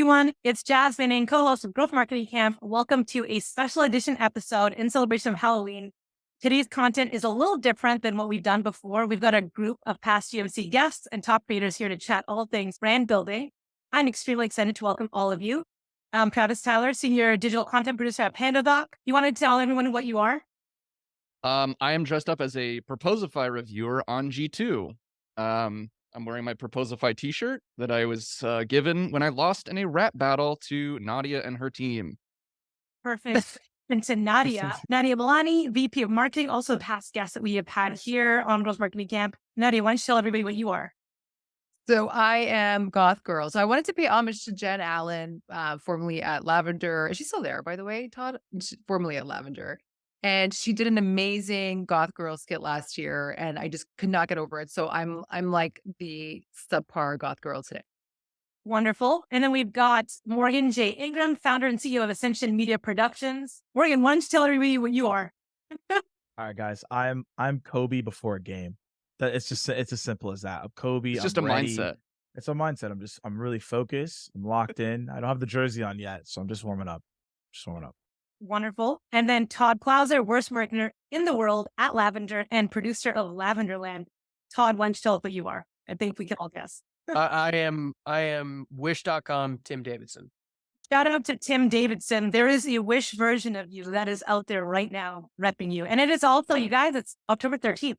everyone. It's Jasmine and co-host of Growth Marketing Camp. Welcome to a special edition episode in celebration of Halloween. Today's content is a little different than what we've done before. We've got a group of past GMC guests and top creators here to chat all things brand building. I'm extremely excited to welcome all of you. I'm Travis Tyler, Senior Digital Content Producer at PandaDoc. You want to tell everyone what you are? I am dressed up as a Proposify reviewer on G2. I'm wearing my Proposify t-shirt that I was given when I lost in a rap battle to Nadia and her team. Perfect. And to Nadia Milani, VP of Marketing, also a past guest that we have had here on Growth Marketing Camp. Nadia, why don't you tell everybody what you are? So I am Goth Girl. So I wanted to pay homage to Jen Allen, formerly at Lavender. Is she still there, by the way, Todd? Formerly at Lavender. And she did an amazing Goth Girl skit last year, and I just could not get over it. So I'm like the subpar Goth Girl today. Wonderful. And then we've got Morgan J. Ingram, founder and CEO of Ascension Media Productions. Morgan, why don't you tell everybody what you are? All right, guys. I'm Kobe before a game. It's as simple as that. I'm Kobe. It's just I'm a ready. mindset. It's a mindset. I'm really focused. I'm locked in. I don't have the jersey on yet, so I'm just warming up. Wonderful. And then Todd Clouser, worst marketer in the world at Lavender and producer of Lavenderland. Todd, why don't you tell us what you are? I think we can all guess. I am Wish.com Tim Davidson. Shout out to Tim Davidson. There is a Wish version of you that is out there right now repping you. And it is also, you guys, it's October 13th.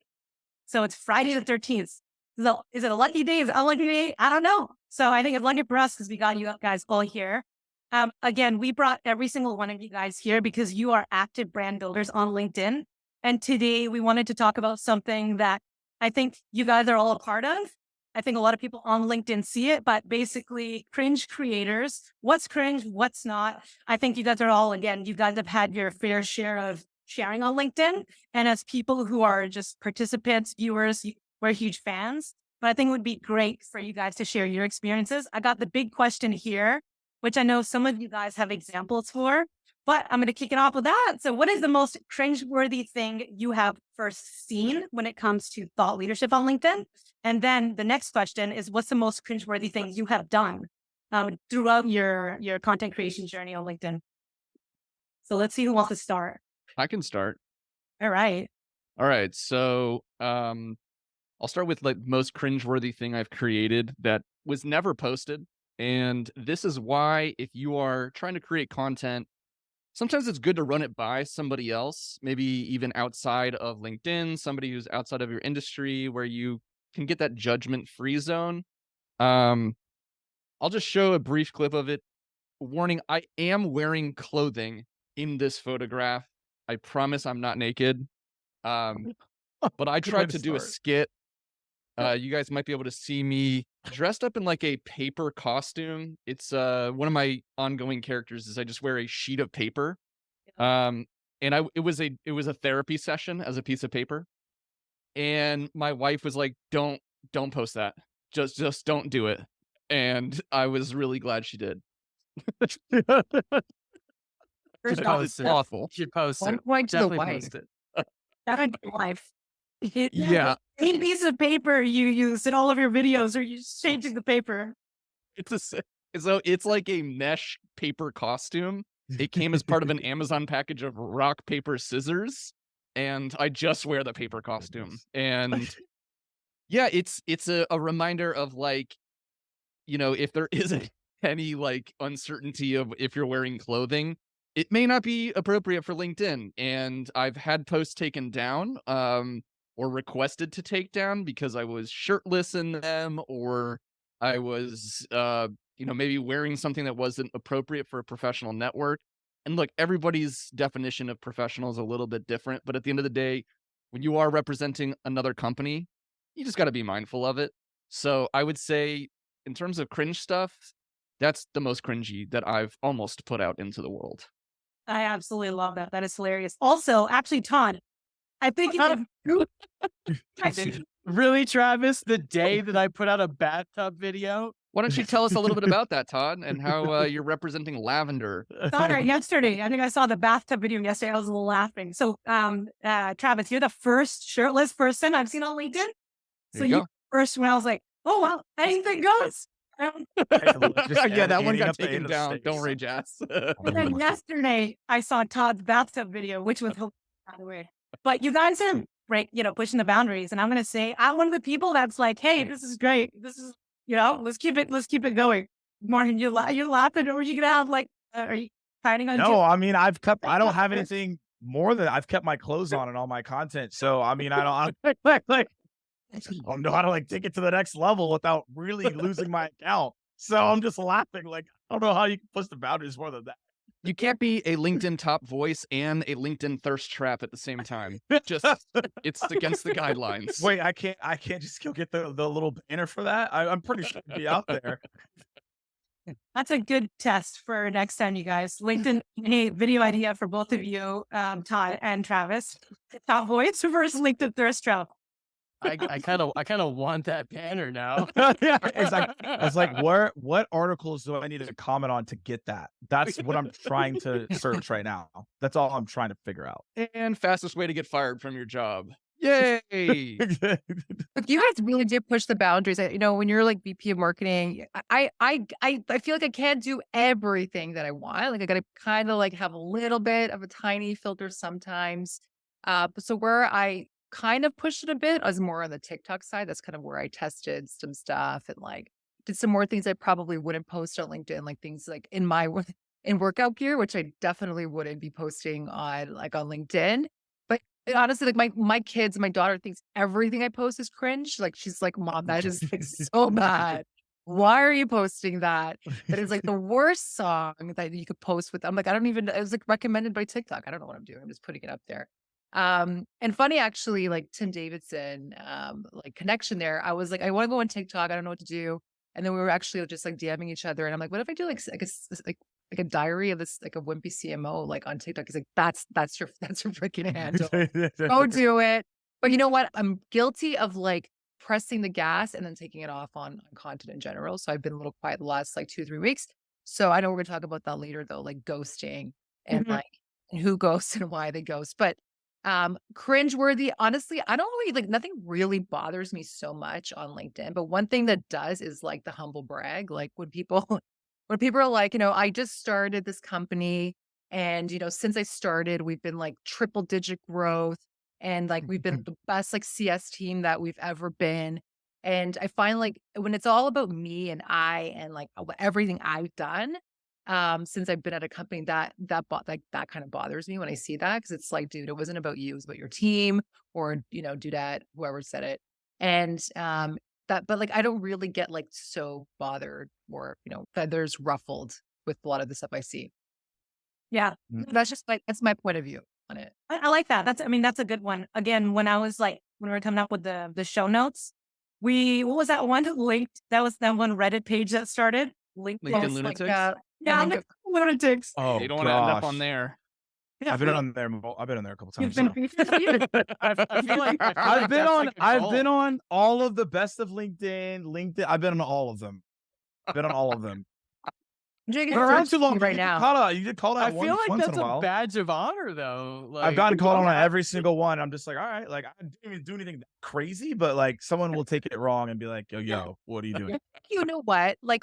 So it's Friday the 13th. So is it a lucky day? Is it a unlucky day? I don't know. So I think it's lucky for us because we got you guys all here. Again, we brought every single one of you guys here because you are active brand builders on LinkedIn. And today we wanted to talk about something that I think you guys are all a part of. I think a lot of people on LinkedIn see it, but basically cringe creators, what's cringe, what's not. I think you guys are all, again, you guys have had your fair share of sharing on LinkedIn. And as people who are just participants, viewers, we're huge fans. But I think it would be great for you guys to share your experiences. I got the big question here, which I know some of you guys have examples for, but I'm going to kick it off with that. So what is the most cringe-worthy thing you have first seen when it comes to thought leadership on LinkedIn? And then the next question is, what's the most cringe-worthy thing you have done throughout your content creation journey on LinkedIn? So let's see who wants to start. I can start. All right. So I'll start with like most cringeworthy thing I've created that was never posted. And this is why, if you are trying to create content, sometimes it's good to run it by somebody else, maybe even outside of LinkedIn, somebody who's outside of your industry where you can get that judgment-free zone. I'll just show a brief clip of it. Warning, I am wearing clothing in this photograph. I promise I'm not naked. But I tried to do a skit. You guys might be able to see me dressed up in like a paper costume. It's one of my ongoing characters is I just wear a sheet of paper. And it was a therapy session as a piece of paper. And my wife was like, don't post that. Just don't do it. And I was really glad she did. First off, it's awful. You should post One it. point to the Definitely wife. post it. That would be life. Yeah. Same piece of paper you use in all of your videos, or you changing the paper. It's like a mesh paper costume. It came as part of an Amazon package of rock, paper, scissors, and I just wear the paper costume. And yeah, it's a reminder of like, you know, if there isn't any like uncertainty of if you're wearing clothing, it may not be appropriate for LinkedIn. And I've had posts taken down, or requested to take down because I was shirtless in them, or I was, maybe wearing something that wasn't appropriate for a professional network. And look, everybody's definition of professional is a little bit different, but at the end of the day, when you are representing another company, you just got to be mindful of it. So I would say, in terms of cringe stuff, that's the most cringy that I've almost put out into the world. I absolutely love that. That is hilarious. Also, actually, Todd, I think Really, Travis? The day that I put out a bathtub video? Why don't you tell us a little bit about that, Todd, and how you're representing Lavender? Yesterday. I think I saw the bathtub video yesterday. I was laughing. So, Travis, you're the first shirtless person I've seen on LinkedIn. So you first when I was like, oh, wow, anything goes. Yeah, that one Ending got up the taken end of the down. stakes. Don't rage, ass. And then yesterday, I saw Todd's bathtub video, which was hilarious, by the way. But you guys are great, pushing the boundaries. And I'm gonna say, I'm one of the people that's like, hey, this is great. This is, let's keep it going. Morgan, you're laughing, or are you gonna have are you planning on? No, I mean, I don't have anything more than I've kept my clothes on and all my content. So I mean, I don't know how to take it to the next level without really losing my account. So I'm just laughing. I don't know how you can push the boundaries more than that. You can't be a LinkedIn top voice and a LinkedIn thirst trap at the same time. Just it's against the guidelines. Wait, I can't just go get the little banner for that. I'm pretty sure it'd be out there. That's a good test for next time, you guys. LinkedIn, hey, video idea for both of you, Todd and Travis. Top voice versus LinkedIn thirst trap. I kind of want that banner now. Yeah, exactly. I was like, what articles do I need to comment on to get that? That's what I'm trying to search right now. That's all I'm trying to figure out. And fastest way to get fired from your job. Yay! But you guys really did push the boundaries. When you're like VP of marketing, I feel like I can't do everything that I want. Like I gotta kind of have a little bit of a tiny filter sometimes. But so where I kind of pushed it a bit, I was more on the TikTok side. That's kind of where I tested some stuff and did some more things I probably wouldn't post on LinkedIn, like things in workout gear, which I definitely wouldn't be posting on LinkedIn. But honestly, my kids, my daughter thinks everything I post is cringe. She's like, Mom, that is so bad. Why are you posting that? That is the worst song that you could post with. I'm like, I don't even, it was recommended by TikTok. I don't know what I'm doing. I'm just putting it up there. And funny actually, Tim Davidson, connection there. I was like, I want to go on TikTok. I don't know what to do. And then we were actually just DMing each other. And I'm like, what if I do a diary of this, a wimpy CMO, on TikTok? He's like, that's your freaking handle. Go do it. But you know what? I'm guilty of pressing the gas and then taking it off on content in general. So I've been a little quiet the last 2-3 weeks. So I know we're gonna talk about that later though, ghosting and and who ghosts and why they ghost. But cringeworthy, honestly, I don't really nothing really bothers me so much on LinkedIn. But one thing that does is the humble brag. When people are like, I just started this company and since I started, we've been triple digit growth and we've been the best CS team that we've ever been. And I find when it's all about me and I and everything I've done, since I've been at a company that kind of bothers me when I see that. Cause it's dude, it wasn't about you, it was about your team or, do that, whoever said it. And, but I don't really get so bothered or, feathers ruffled with a lot of the stuff I see. Yeah. That's just that's my point of view on it. I like that. That's a good one. Again, when I was when we were coming up with the show notes, what was that one linked? That was that one Reddit page that started. LinkedIn Lunatics? Yeah, LinkedIn Lunatics. Oh, you don't want to end up on there. Yeah, I've been on there. I've been on there a couple times. I've been on all of the best of LinkedIn. I've been on all of them. But around too long right now. You get called out. I feel once that's in a while. a badge of honor, though. I've gotten called on every single one. I'm just all right. I didn't even do anything crazy, but someone will take it wrong and be like, yo, what are you doing? You know what? I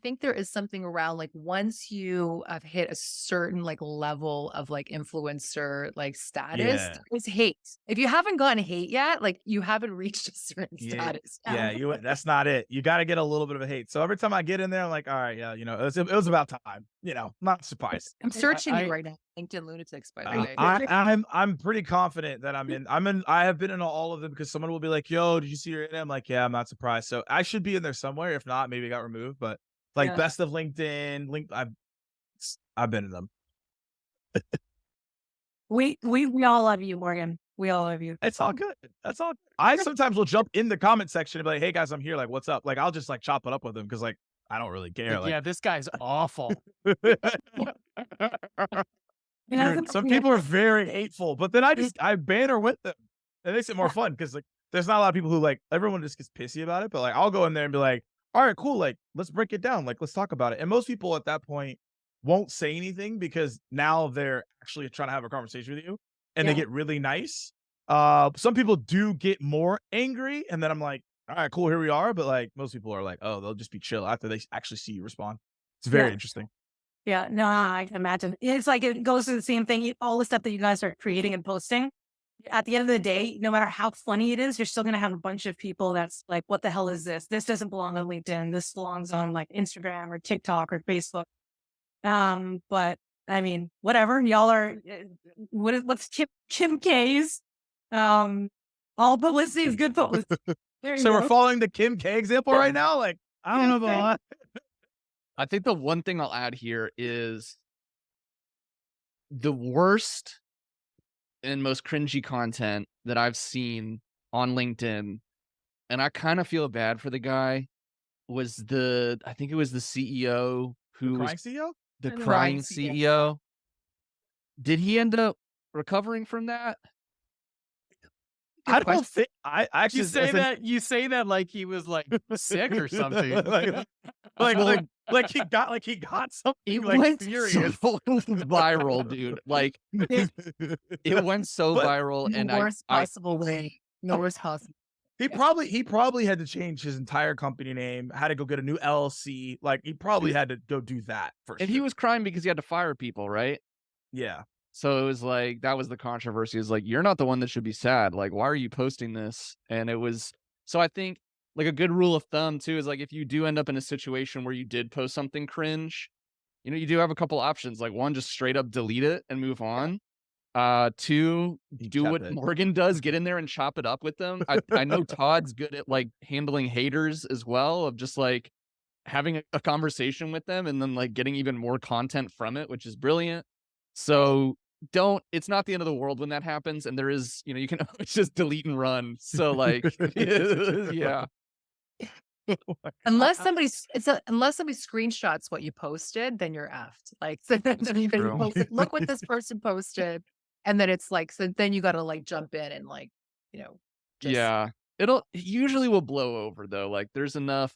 think there is something around once you have hit a certain level of influencer status, it's hate. If you haven't gotten hate yet, you haven't reached a certain status. Yeah, that's not it. You got to get a little bit of a hate. So every time I get in there, I'm like, all right, yeah, it was about time. Not surprised. I'm searching you right now. LinkedIn Lunatics, by the way. I'm pretty confident that I have been in all of them because someone will be like, yo, did you see your in? I'm like, yeah, I'm not surprised. So I should be in there somewhere. If not, maybe it got removed. But best of LinkedIn, I've been in them. We all love you, Morgan. We all love you. It's all good. That's all good. I sometimes will jump in the comment section and be like, hey guys, I'm here. What's up? I'll just chop it up with them because I don't really care. Yeah, this guy's awful. Some people are very hateful, but then I banter with them. It makes it more fun because there's not a lot of people who everyone just gets pissy about it, but I'll go in there and be like, all right, cool. Let's break it down. Let's talk about it. And most people at that point won't say anything because now they're actually trying to have a conversation with you and they get really nice. Some people do get more angry and then I'm like, all right, cool, here we are. But like most people are like, oh, they'll just be chill after they actually see you respond. It's very interesting. Yeah, no, I can imagine. It's like it goes through the same thing. All the stuff that you guys are creating and posting. At the end of the day, no matter how funny it is, you're still gonna have a bunch of people that's like, "What the hell is this? This doesn't belong on LinkedIn. This belongs on like Instagram or TikTok or Facebook." But I mean, whatever. Y'all are what's Kim K's? All publicity is good publicity. There you So go. we're following the Kim K example right now. Like, I don't know about that. I think the one thing I'll add here is the worst and most cringy content that I've seen on LinkedIn, and I kind of feel bad for the guy, was I think it was the CEO who Crying was CEO? the Crying crying CEO. CEO. Did he end up recovering from that? I don't think I You actually say that like he was like sick or something. like he got something It like went serious. so viral, dude. Like it went so But viral, In and the worst I possible way. The worst possible. He probably had to change his entire company name, had to go get a new LLC. Like he probably had to go do that first. and he was crying because he had to fire people, right? yeah. So it was like that was the controversy. Is like you're not the one that should be sad. Like why are you posting this? And it was so I think like a good rule of thumb too is like if you do end up in a situation where you did post something cringe, you do have a couple options. Like one, just straight up delete it and move on. Two, do kept what it. Morgan does, get in there and chop it up with them. I know Todd's good at like handling haters as well, of just like having a conversation with them and then like getting even more content from it, which is brilliant. So it's not the end of the world when that happens. And there is, you can always just delete and run. So like, yeah. Unless somebody screenshots what you posted, then you're effed. Like, so then even True. post it, look what this person posted, and then it's like, so then you got to like jump in and like, just Yeah. It usually will blow over though. Like there's enough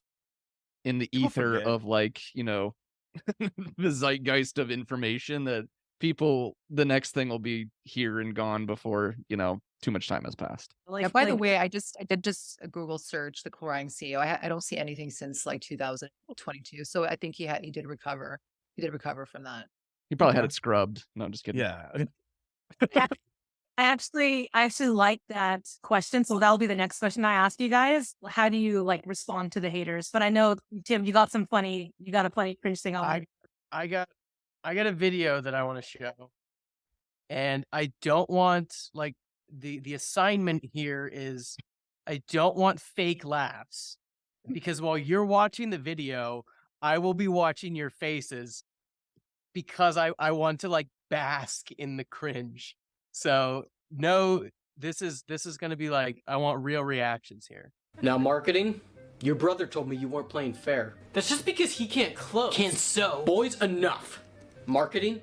in the People ether forget. of like, the zeitgeist of information that the next thing will be here and gone before, too much time has passed. Yeah, by the way, I did just a Google search the crying CEO. I don't see anything since like 2022. So I think he did recover. He did recover from that. He probably had it scrubbed. No, just kidding. Yeah. I actually like that question. So that'll be the next question I ask you guys. How do you like respond to the haters? But I know, Tim, you got a funny cringe thing on. I got a video that I want to show, and I don't want like the assignment here is I don't want fake laughs, because while you're watching the video, I will be watching your faces because I want to like bask in the cringe. So no, this is going to be like, I want real reactions here. Now, marketing, your brother told me you weren't playing fair. That's just because he can't close. Can't sew. Boys, enough. Marketing,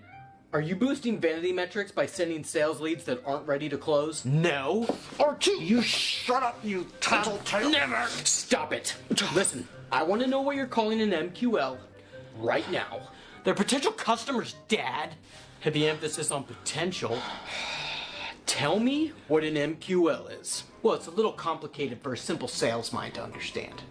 are you boosting vanity metrics by sending sales leads that aren't ready to close? No. Archie, you shut up, you tattletale. Never. Stop it. Listen, I want to know what you're calling an MQL right now. They're potential customers, Dad. Heavy emphasis on potential. Tell me what an MQL is. Well, it's a little complicated for a simple sales mind to understand.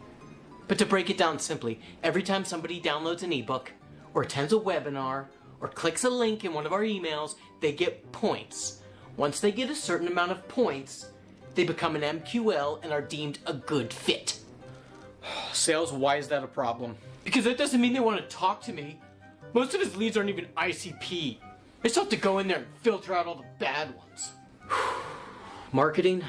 But to break it down simply, every time somebody downloads an ebook, or attends a webinar, or clicks a link in one of our emails, they get points. Once they get a certain amount of points, they become an MQL and are deemed a good fit. Sales, why is that a problem? Because that doesn't mean they want to talk to me. Most of his leads aren't even ICP. I still have to go in there and filter out all the bad ones. Marketing,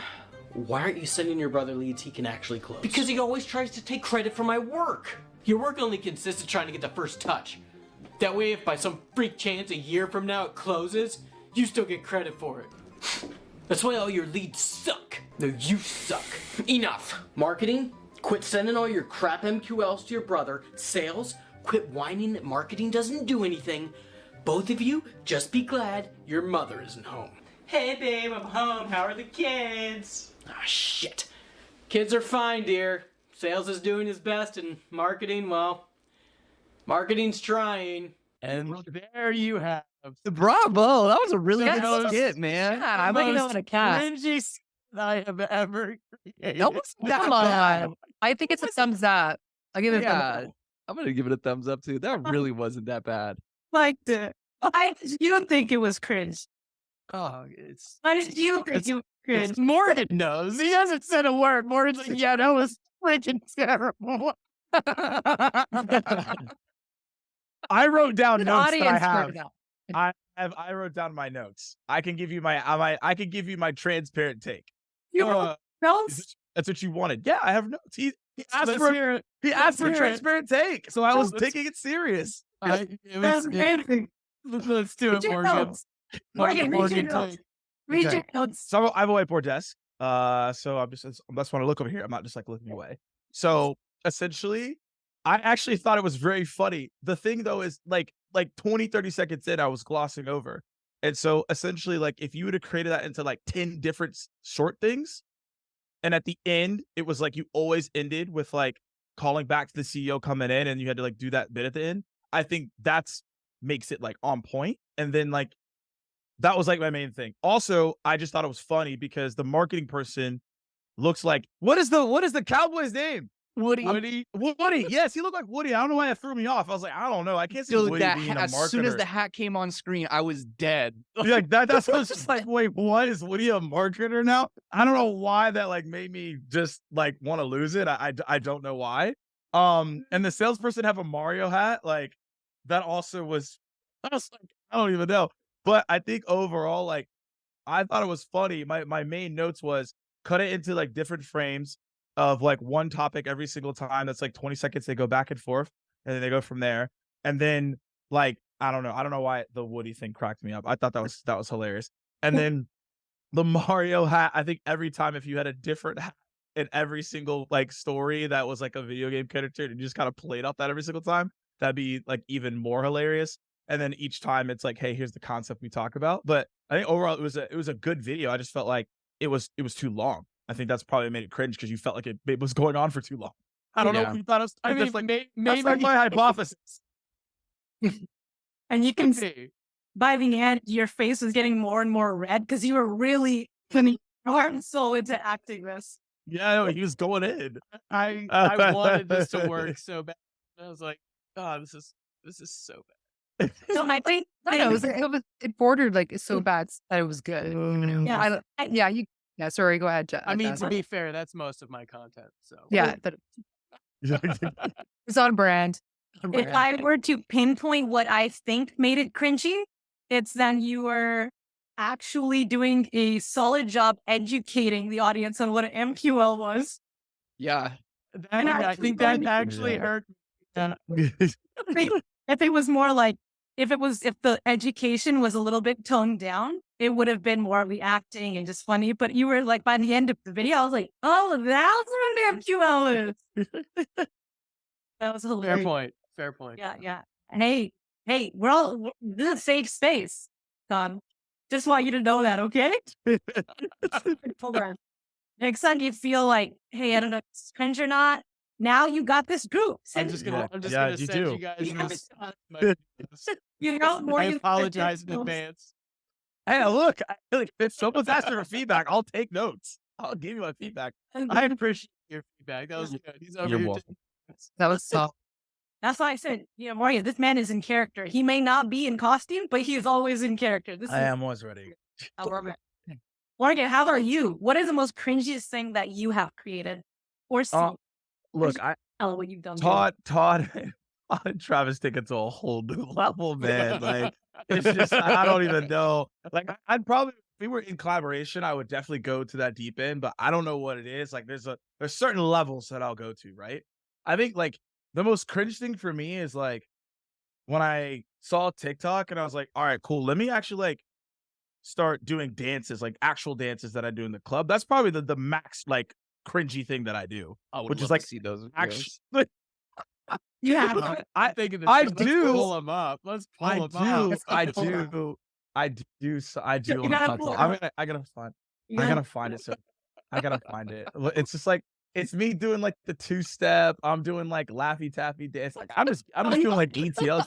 why aren't you sending your brother leads he can actually close? Because he always tries to take credit for my work. Your work only consists of trying to get the first touch. That way, if by some freak chance a year from now it closes, you still get credit for it. That's why all your leads suck. No, you suck. Enough. Marketing, quit sending all your crap MQLs to your brother. Sales, quit whining that marketing doesn't do anything. Both of you, just be glad your mother isn't home. Hey babe, I'm home. How are the kids? Ah, shit. Kids are fine, dear. Sales is doing his best, and marketing, well, marketing's trying. And there you have Bravo. That was a really Yes. good skit, man. Yeah, I'm like, most a cat. cringy skit I have ever created. Come on. I think it's a thumbs up. I'll give it a thumbs Yeah, up. I'm gonna give it a thumbs up too. That really wasn't that bad. Liked it. You don't think it was cringe? Oh, it's Why did you think it was cringe? Morgan knows. He hasn't said a word. Morgan's like, yeah, that was freaking terrible. I wrote down The notes that I audience have. heard it out. I wrote down my notes. I can give you I can give you my transparent take. You Uh, notes? That's what you wanted. Yeah, I have notes. He asked Let's for hear it. he asked for hear it. transparent take, so I was Let's- taking it serious. That's amazing. Let's do it, Read your Morgan. notes. Morgan, read your notes. Read Okay. your notes. So I have a whiteboard desk. So I'm just want to look over here. I'm not just like looking away. So essentially, I actually thought it was very funny. The thing though is like 20, 30 seconds in, I was glossing over. And so essentially, like if you would have created that into like 10 different short things, and at the end, it was like you always ended with like calling back to the CEO coming in and you had to like do that bit at the end. I think that's makes it like on point. And then like that was like my main thing. Also, I just thought it was funny because the marketing person looks like what is the cowboy's name? Woody. Woody. Yes, he looked like Woody. I don't know why that threw me off. I was like, I don't know. I can't see Dude, Woody that being a as marketer. soon as the hat came on screen, I was dead. Like that's I was just like, wait, what is Woody a marketer now? I don't know why that like made me just like want to lose it. I don't know why. And the salesperson have a Mario hat, like that also was I was like, I don't even know. But I think overall, like I thought it was funny. My main notes was cut it into like different frames of like one topic every single time. That's like 20 seconds. They go back and forth and then they go from there. And then like, I don't know why the Woody thing cracked me up. I thought that was hilarious. And then the Mario hat, I think every time if you had a different hat in every single like story that was like a video game character and you just kind of played off that every single time, that'd be like even more hilarious. And then each time it's like, hey, here's the concept we talk about. But I think overall it was a good video. I just felt like it was too long. I think that's probably made it cringe because you felt like it was going on for too long. I don't know Yeah. if you thought it was. I mean, that's like, maybe that's like my hypothesis. And you can see by the end, your face was getting more and more red because you were really putting your heart and soul into acting this. Yeah, no, he was going in. I wanted this to work so bad. I was like, oh, this is so bad. So I think I know it bordered like so bad that it was good. yeah, Sorry, go ahead, Jen. I mean, to be fair, that's most of my content. So yeah, it's on brand. if I were to pinpoint what I think made it cringy, it's then you were actually doing a solid job educating the audience on what an MQL was. Yeah. I think that actually hurt. If it was more like, if the education was a little bit toned down, it would have been more of the acting and just funny. But you were like, by the end of the video, I was like, oh, that's what an MQL is. That was hilarious. Fair point. Yeah. And hey, this is a safe space, Todd. Just want you to know that, okay? Hold on. Next time you feel like, hey, I don't know if it's cringe or not, now you got this group. I'm just gonna Yeah, you send do. you guys this. You know, more I apologize in advance. Hey, look, if someone's asking for feedback, I'll take notes. I'll give you my feedback. I appreciate your feedback. That was good. He's over You're here. welcome. That was soft. That's why I said, Mario, this man is in character. He may not be in costume, but he is always in character. This is always ready. Morgan, how are you? What is the most cringiest thing that you have created or seen? Look, What you've done. Todd and Travis take it to a whole new level, man. Like it's just I don't even know. Like I'd probably if we were in collaboration, I would definitely go to that deep end, but I don't know what it is. Like there's certain levels that I'll go to, right? I think like the most cringe thing for me is like when I saw TikTok and I was like, all right, cool. Let me actually like start doing dances, like actual dances that I do in the club. That's probably the max like cringy thing that I do. I would Which is love like to see those. Actually, Yeah. I think of the I Let's do. pull them up. Let's pull I them do. up. I do. I do. You gotta pull it up. I gotta find it. So I gotta find it. It's just like it's me doing like the 2-step. I'm doing like Laffy Taffy dance. Like I'm just doing like ETLs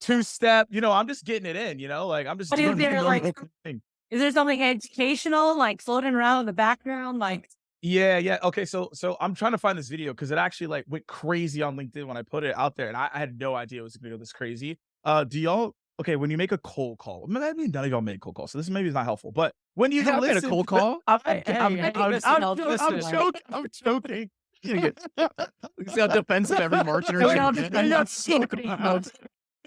2-step. I'm just getting it in. Like I'm just. But is doing the there, normal like- thing. Is there something educational, like floating around in the background, like Yeah. Okay, so I'm trying to find this video because it actually like went crazy on LinkedIn when I put it out there, and I had no idea it was gonna go this crazy. Do y'all okay when you make a cold call? I mean, none of y'all make cold calls, so this maybe is not helpful. But when you Yeah, I made a listen, cold call. Hey, listen. I'm joking. You see how defensive every marketer We all should just be? end marketing folks.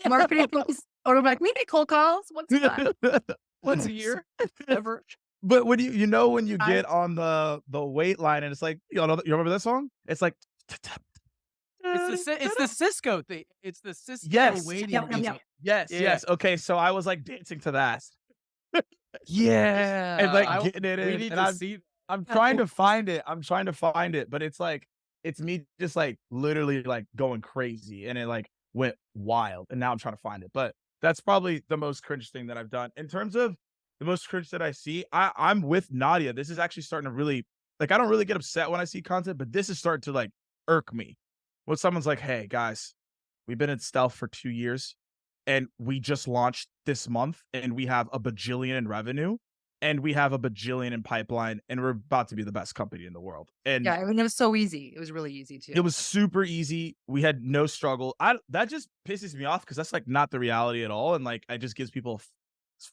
Marketing folks, or like we make cold calls. What's that? Once a year, ever. But when when you get on the wait line and it's like you remember that song? It's like It's the Cisco thing. It's the Cisco Yes. waiting Yep. music. yes, Yeah. yes. Okay, so I was like dancing to that Yeah. and like I- getting it We in, need and to see. I'm trying to find it. I'm trying to find it, but it's like it's me just like literally like going crazy, and it like went wild, and now I'm trying to find it. But that's probably the most cringe thing that I've done in terms of the most cringe that I see. I'm with Nadia. This is actually starting to really like I don't really get upset when I see content, but this is starting to like irk me. When someone's like, "Hey guys, we've been in stealth for 2 years, and we just launched this month, and we have a bajillion in revenue." And we have a bajillion in pipeline, and we're about to be the best company in the world. And Yeah, I mean, it was so easy. It was really easy too. it was super easy. We had no struggle. That just pisses me off because that's like not the reality at all, and like it just gives people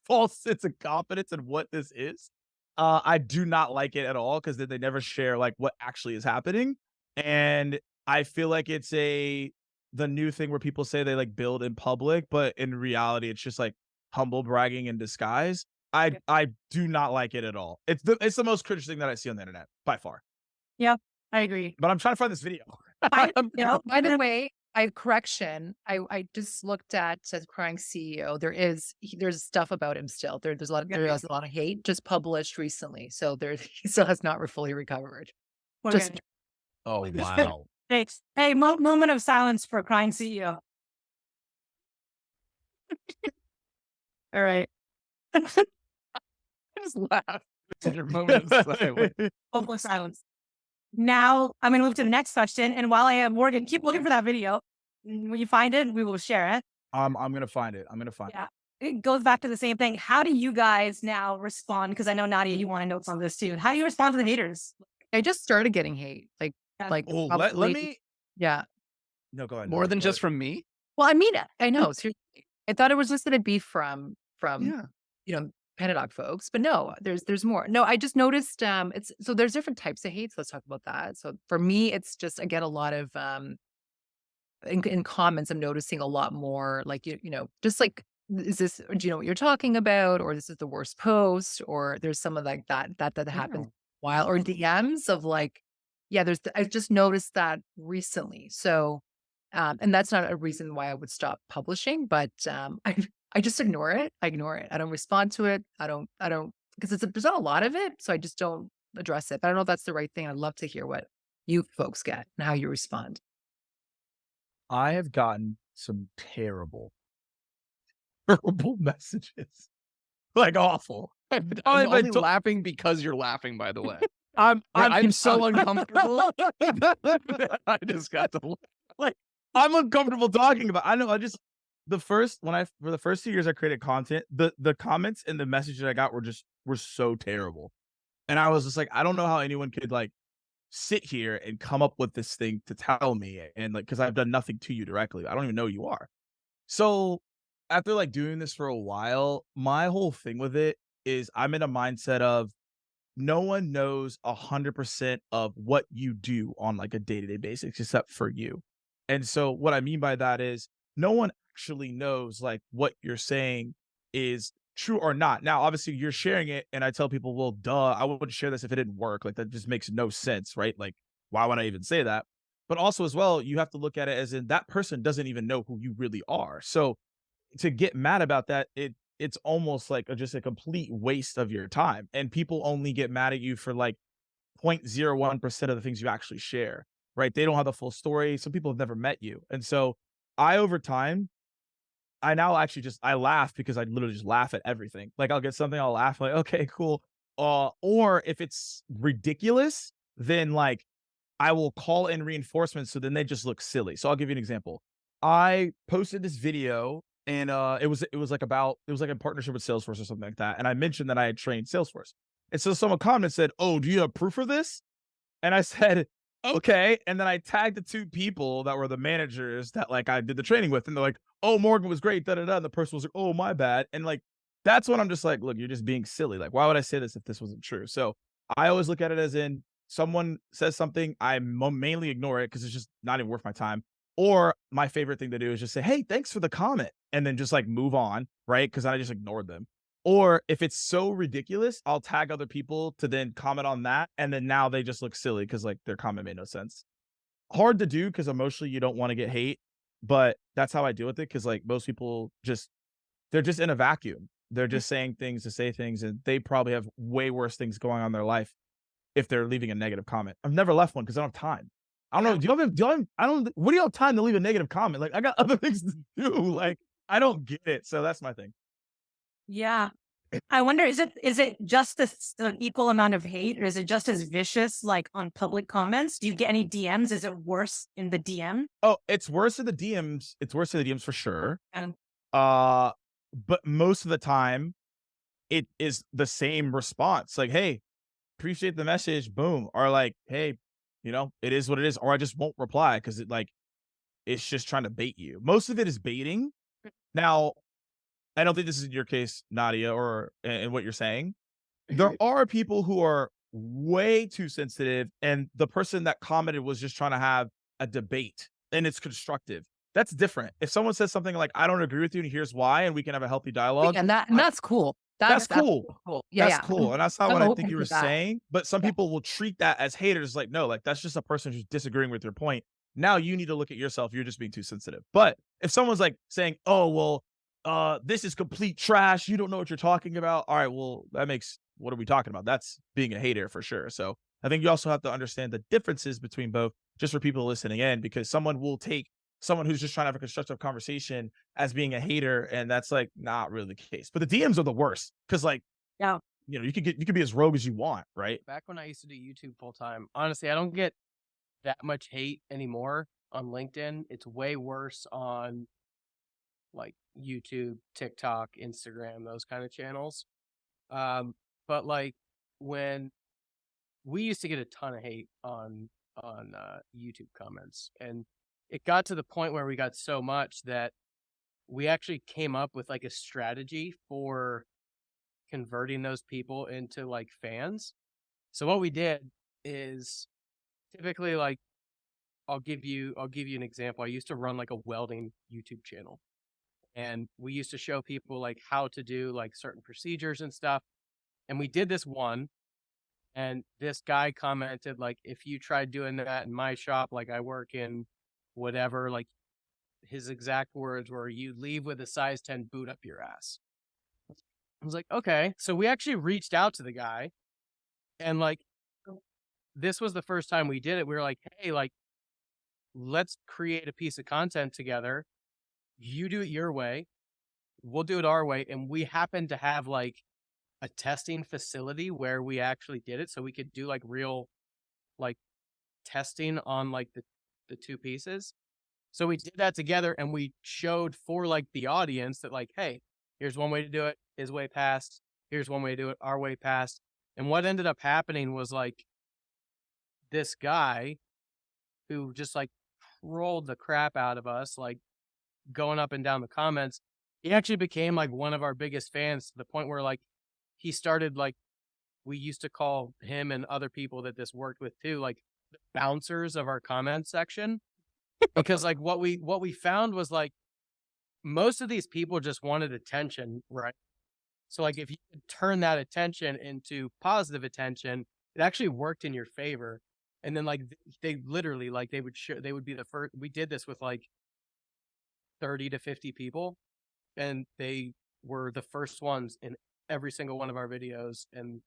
false sense of confidence in what this is. I do not like it at all because then they never share like what actually is happening, and I feel like it's the new thing where people say they like build in public, but in reality, it's just like humble bragging in disguise. I do not like it at all. It's the most cringe thing that I see on the internet by far. I agree. But I'm trying to find this video. By By the way, I just looked at says crying CEO. There's stuff about him still. There's a lot of hate just published recently. So he still has not fully recovered. Just Oh wow. Thanks. Hey, moment of silence for crying CEO. All right. Just laugh. It's your moment of silence. Moment of silence. Now I'm going to move to the next question. And while I am Morgan, keep looking for that video. When you find it, we will share it. I'm gonna find it. Yeah. It goes back to the same thing. How do you guys now respond? Because I know Nadia, you want to notes on this too. How do you respond to the haters? I just started getting hate. Like Oh, let probably- me. Yeah. No, go ahead. More than Go just ahead. from me. Well, I mean, I know. Seriously. I thought it was just going to be from Yeah. PandaDoc folks, but no, there's more. No, I just noticed there's different types of hates. Let's talk about that. So for me, it's just I get a lot of in comments. I'm noticing a lot more like just like is this do you know what you're talking about, or this is the worst post, or there's some of like that happens while or DMs of like I've just noticed that recently. So and that's not a reason why I would stop publishing, but I just ignore it. I ignore it. I don't respond to it. I don't because there's not a lot of it, so I just don't address it. But I don't know if that's the right thing. I'd love to hear what you folks get and how you respond. I have gotten some terrible messages, like awful. I'm I only don't- laughing because you're laughing, by the way. I'm so uncomfortable. I just got to I'm uncomfortable talking about. I know. For the first 2 years I created content, the comments and the messages I got were so terrible, and I was just like, I don't know how anyone could like sit here and come up with this thing to tell me, and like because I've done nothing to you directly. I don't even know who you are. So after like doing this for a while, my whole thing with it is I'm in a mindset of no one knows 100% of what you do on like a day-to-day basis except for you. And so what I mean by that is no one actually knows like what you're saying is true or not. Now, obviously you're sharing it and I tell people, well, duh, I wouldn't share this if it didn't work. Like that just makes no sense, right? Like, why would I even say that? But also as well, you have to look at it as in that person doesn't even know who you really are. So to get mad about that, it's almost like just a complete waste of your time. And people only get mad at you for like 0.01% of the things you actually share, right? They don't have the full story. Some people have never met you. And so over time, I now actually I laugh because I literally just laugh at everything. Like I'll get something, I'll laugh like, okay, cool. Or if it's ridiculous, then like I will call in reinforcements. So then they just look silly. So I'll give you an example. I posted this video and it was like in partnership with Salesforce or something like that. And I mentioned that I had trained Salesforce. And so someone commented said, "Oh, do you have proof of this?" And I said, okay. And then I tagged the 2 people that were the managers that like I did the training with. And they're like, oh, Morgan was great. Da da da. And the person was like, oh, my bad. And like, that's when I'm just like, look, you're just being silly. Like, why would I say this if this wasn't true? So I always look at it as in someone says something, I mainly ignore it because it's just not even worth my time. Or my favorite thing to do is just say, hey, thanks for the comment. And then just like move on, right? Because I just ignored them. Or if it's so ridiculous, I'll tag other people to then comment on that. And then now they just look silly because like their comment made no sense. Hard to do because emotionally you don't want to get hate. But that's how I deal with it. Because like most people they're just in a vacuum. They're just saying things to say things. And they probably have way worse things going on in their life if they're leaving a negative comment. I've never left one because I don't have time. I don't know. What do you have time to leave a negative comment? Like, I got other things to do. Like, I don't get it. So that's my thing. Yeah. I wonder, is it just an equal amount of hate, or is it just as vicious, like on public comments? Do you get any DMs? Is it worse in the DM? Oh, it's worse in the DMs. It's worse in the DMs for sure. And But most of the time, it is the same response. Like, hey, appreciate the message, boom. Or like, hey, it is what it is. Or I just won't reply because it's just trying to bait you. Most of it is baiting. Now, I don't think this is in your case, Nadia, or in what you're saying. There are people who are way too sensitive, and the person that commented was just trying to have a debate, and it's constructive. That's different. If someone says something like, I don't agree with you, and here's why, and we can have a healthy dialogue. And that's cool. That's cool. Yeah, that's cool. And that's not what I think you were that. saying. But some people will treat that as haters. Like, no, like that's just a person who's disagreeing with your point. Now you need to look at yourself. You're just being too sensitive. But if someone's like saying, oh, well, this is complete trash, you don't know what you're talking about. All right, well, what are we talking about? That's being a hater for sure. So I think you also have to understand the differences between both, just for people listening in, because someone will take someone who's just trying to have a constructive conversation as being a hater, and that's like not really the case. But the DMs are the worst because like, yeah, you could be as rogue as you want, right? Back when I used to do YouTube full time, honestly, I don't get that much hate anymore on LinkedIn. It's way worse on like YouTube, TikTok, Instagram, those kind of channels. But like when we used to get a ton of hate on YouTube comments, and it got to the point where we got so much that we actually came up with like a strategy for converting those people into like fans. So what we did is typically like I'll give you an example. I used to run like a welding YouTube channel, and we used to show people like how to do like certain procedures and stuff. And we did this one, and this guy commented like, if you tried doing that in my shop, like I work in whatever, like his exact words were, you leave with a size 10 boot up your ass. I was like, okay. So we actually reached out to the guy, and like, this was the first time we did it. We were like, hey, like, let's create a piece of content together. You do it your way, we'll do it our way. And we happened to have like a testing facility where we actually did it. So we could do like real like testing on like the two pieces. So we did that together, and we showed for like the audience that like, hey, here's one way to do it, his way passed. Here's one way to do it, our way passed. And what ended up happening was like this guy who just like rolled the crap out of us, like going up and down the comments. He actually became like one of our biggest fans, to the point where like he started like, we used to call him and other people that this worked with too, like the bouncers of our comment section. Because like what we found was like most of these people just wanted attention, right? So like if you could turn that attention into positive attention, it actually worked in your favor. And then like they literally like they would be the first. We did this with like 30 to 50 people, and they were the first ones in every single one of our videos, and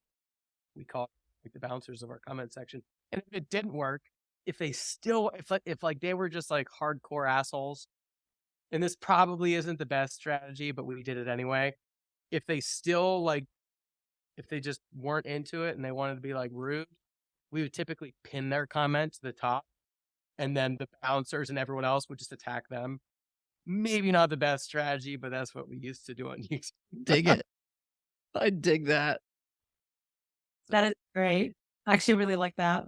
we call it like the bouncers of our comment section. And if it didn't work, if like they were just like hardcore assholes, and this probably isn't the best strategy, but we did it anyway. If they still like, if they just weren't into it and they wanted to be like rude, we would typically pin their comment to the top, and then the bouncers and everyone else would just attack them. Maybe not the best strategy, but that's what we used to do on YouTube. Dig it. I dig that. That is great. I actually really like that.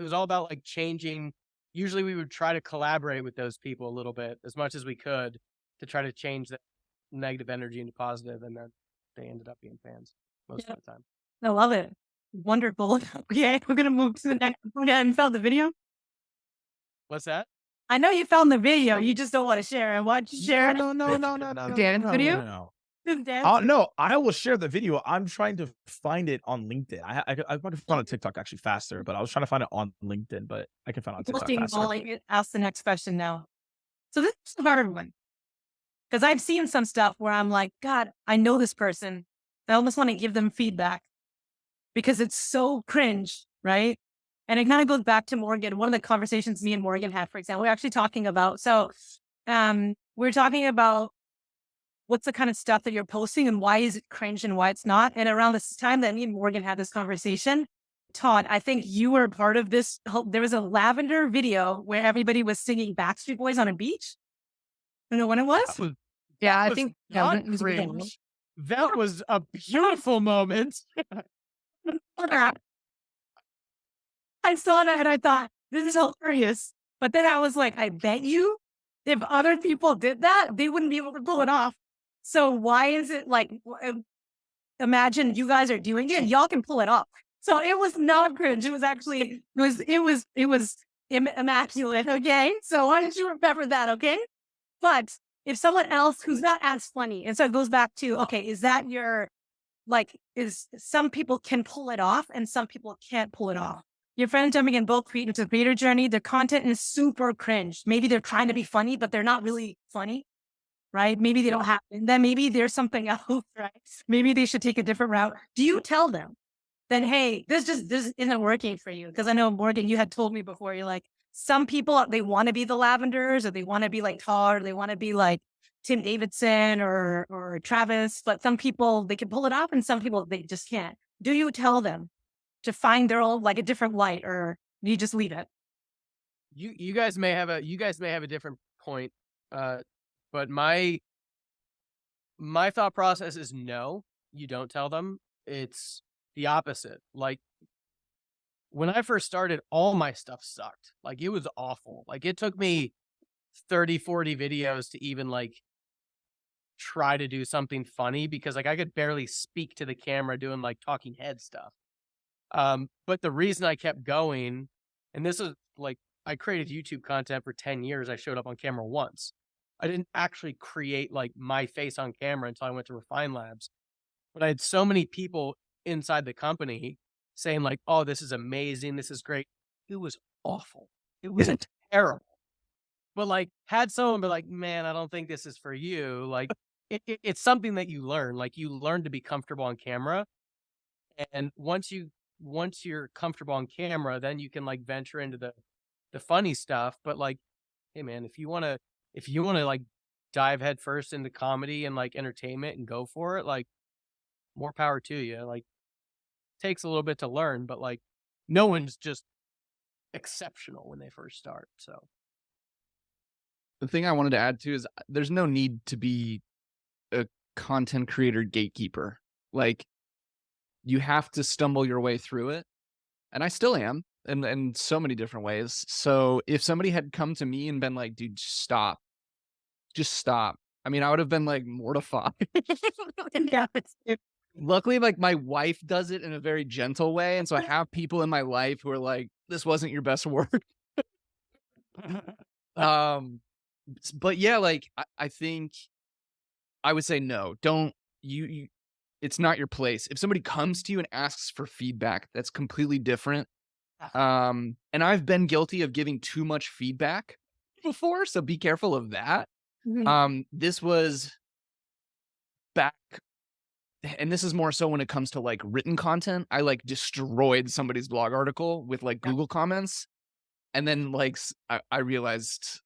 was all about like changing. Usually we would try to collaborate with those people a little bit as much as we could to try to change that negative energy into positive, and then they ended up being fans most of the time. I love it. Wonderful. Okay, we're gonna move to the next one. You found the video? What's that? I know you found the video. You just don't want to share it. Why don't you share it? No. Dan's video? No. Just dance. No, I will share the video. I'm trying to find it on LinkedIn. I might have found on TikTok actually faster, but I was trying to find it on LinkedIn, but I can find it on TikTok Looking, faster. I'll ask the next question now. So this is about everyone. Because I've seen some stuff where I'm like, God, I know this person. I almost want to give them feedback because it's so cringe, right? And it kind of goes back to Morgan. One of the conversations me and Morgan had, for example, we're actually talking about. So we're talking about what's the kind of stuff that you're posting and why is it cringe and why it's not. And around this time that me and Morgan had this conversation, Todd, I think you were part of this. There was a Lavender video where everybody was singing Backstreet Boys on a beach. You know when it was? Yeah, I was think not it was cringe. That was a beautiful moment. I saw that and I thought, this is hilarious. But then I was like, I bet you if other people did that, they wouldn't be able to pull it off. So why is it like, imagine you guys are doing it, y'all can pull it off. So it was not cringe. It was actually, it was immaculate. Okay. So why don't you remember that? Okay. But if someone else who's not as funny, and so it goes back to, okay, is that your, like, is some people can pull it off and some people can't pull it off. Your friends jumping in both into the creator journey, their content is super cringe. Maybe they're trying to be funny, but they're not really funny, right? Maybe they don't have, and then maybe there's something else, right? Maybe they should take a different route. Do you tell them then, hey, this isn't working for you? Because I know, Morgan, you had told me before, you're like, some people, they want to be the Lavenders, or they want to be like Todd, or they want to be like Tim Davidson or Travis, but some people, they can pull it off and some people, they just can't. Do you tell them to find their own, like a different light, or you just leave it? You guys may have a different point, but my thought process is no, you don't tell them. It's the opposite. Like when I first started, all my stuff sucked. Like it was awful. Like it took me 30, 40 videos to even like try to do something funny because like I could barely speak to the camera doing like talking head stuff. But the reason I kept going, and this is like, I created YouTube content for 10 years. I showed up on camera once. I didn't actually create like my face on camera until I went to Refine Labs. But I had so many people inside the company saying like, oh, this is amazing. This is great. It was awful. It was terrible. But like had someone be like, man, I don't think this is for you. Like it's something that you learn. Like you learn to be comfortable on camera. And once you're comfortable on camera, then you can like venture into the funny stuff. But like, hey man, if you want to like dive head first into comedy and like entertainment and go for it, like more power to you. Like takes a little bit to learn, but like no one's just exceptional when they first start. So the thing I wanted to add too is there's no need to be a content creator gatekeeper. Like you have to stumble your way through it. And I still am in so many different ways. So if somebody had come to me and been like, dude, just stop. I mean, I would have been like mortified. Yeah, Luckily, like my wife does it in a very gentle way. And so I have people in my life who are like, this wasn't your best work. But yeah, like I think I would say no, don't you it's not your place. If somebody comes to you and asks for feedback, that's completely different. And I've been guilty of giving too much feedback before, so be careful of that. This was back, and this is more so when it comes to like written content. I like destroyed somebody's blog article with like Google comments, and then like I realized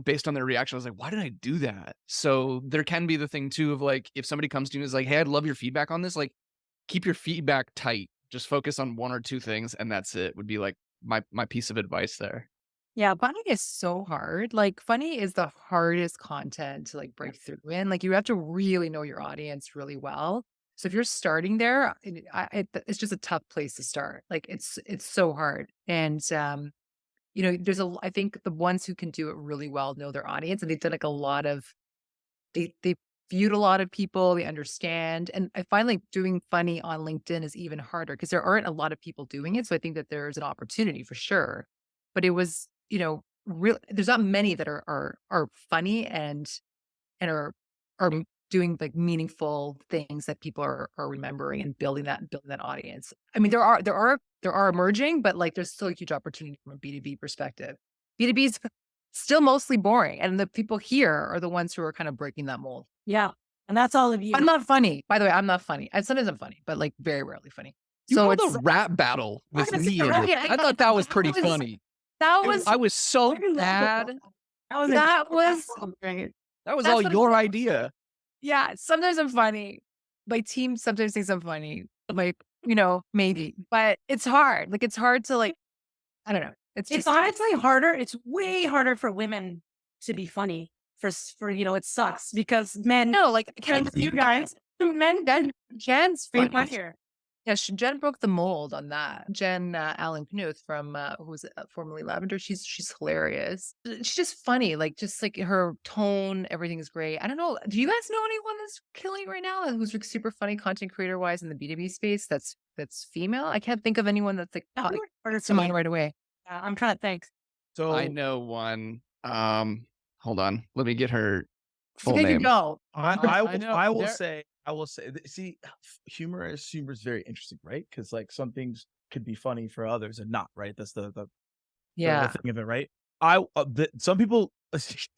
based on their reaction, I was like, why did I do that? So there can be the thing too of like, if somebody comes to you and is like, hey, I'd love your feedback on this, like keep your feedback tight. Just focus on one or two things, and that's it, would be like my piece of advice there. Yeah, funny is so hard. Like funny is the hardest content to like break through in. Like you have to really know your audience really well. So if you're starting there, it's just a tough place to start. Like it's so hard. And I think the ones who can do it really well know their audience, and they've done like a lot of they viewed a lot of people, they understand. And I find like doing funny on LinkedIn is even harder because there aren't a lot of people doing it. So I think that there's an opportunity for sure. But it was, real there's not many that are funny and are doing like meaningful things that people are remembering and building that audience. I mean, there are emerging, but like there's still a huge opportunity from a B2B perspective. B2B is still mostly boring, and the people here are the ones who are kind of breaking that mold. Yeah. And that's all of you. I'm not funny, by the way. I'm not funny. Sometimes I'm funny, but like very rarely funny. You So know it's the rap battle with gonna me say in it. I thought that was pretty funny. that was I was so mad. that was great. That was That's all what your idea. yeah. Sometimes I'm funny. My team sometimes thinks I'm funny. Like maybe, but it's hard. Like it's hard to like. I don't know. It's honestly harder. It's way harder for women to be funny. For it sucks because men. no like You guys, men, Jen's be funny. here. Yeah, Jen broke the mold on that. Jen Allen Knuth from who's formerly Lavender. She's hilarious. She's just funny. Like just like her tone, everything is great. I don't know. Do you guys know anyone that's killing right now who's like super funny content creator wise in the B2B space? That's female. I can't think of anyone that's like to mind right away. I'm trying to think. So I know one. Hold on. Let me get her full Okay, you name. go. I will say, see, humor is very interesting, right? Because like some things could be funny for others and not, right? That's the thing of it, right? Some people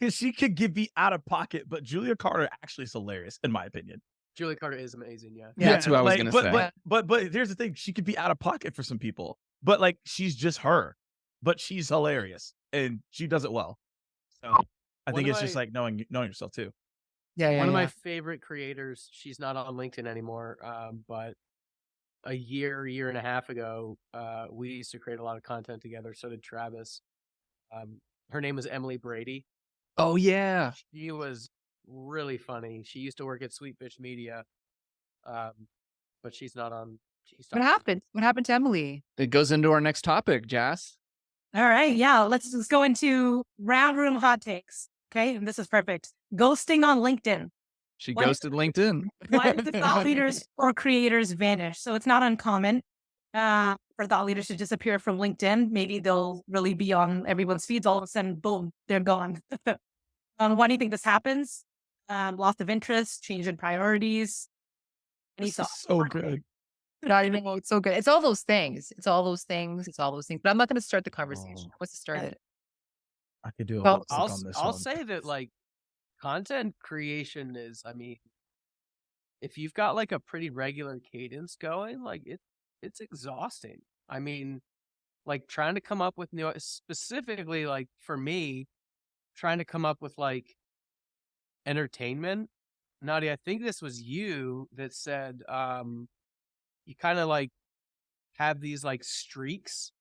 she could be out of pocket, but Julia Carter actually is hilarious, in my opinion. Julia Carter is amazing. Yeah. That's who I was gonna say. But here's the thing: she could be out of pocket for some people, but like she's just her, but she's hilarious and she does it well. So I think it's just like knowing yourself too. Yeah. One of my favorite creators, she's not on LinkedIn anymore, but a year and a half ago, we used to create a lot of content together. So did Travis. Her name is Emily Brady. Oh yeah. She was really funny. She used to work at Sweetfish Media, but she's not on. What happened? What happened to Emily? It goes into our next topic, Jas. All right. Yeah. Let's just go into round room hot takes. Okay. And this is perfect. Ghosting on LinkedIn. She ghosted LinkedIn. Why did the thought leaders or creators vanish? So it's not uncommon for thought leaders to disappear from LinkedIn. Maybe they'll really be on everyone's feeds. All of a sudden, boom, they're gone. Why do you think this happens? Loss of interest, change in priorities. Any thoughts? So good. I know it's so good. It's all those things. But I'm not going to start the conversation. What's to start it? I could do a Well, whole on this I'll one. say that like content creation is, I mean, if you've got like a pretty regular cadence going, like it's exhausting. I mean, like trying to come up with new, specifically like for me, trying to come up with like entertainment. Nadia, I think this was you that said you kind of like have these like streaks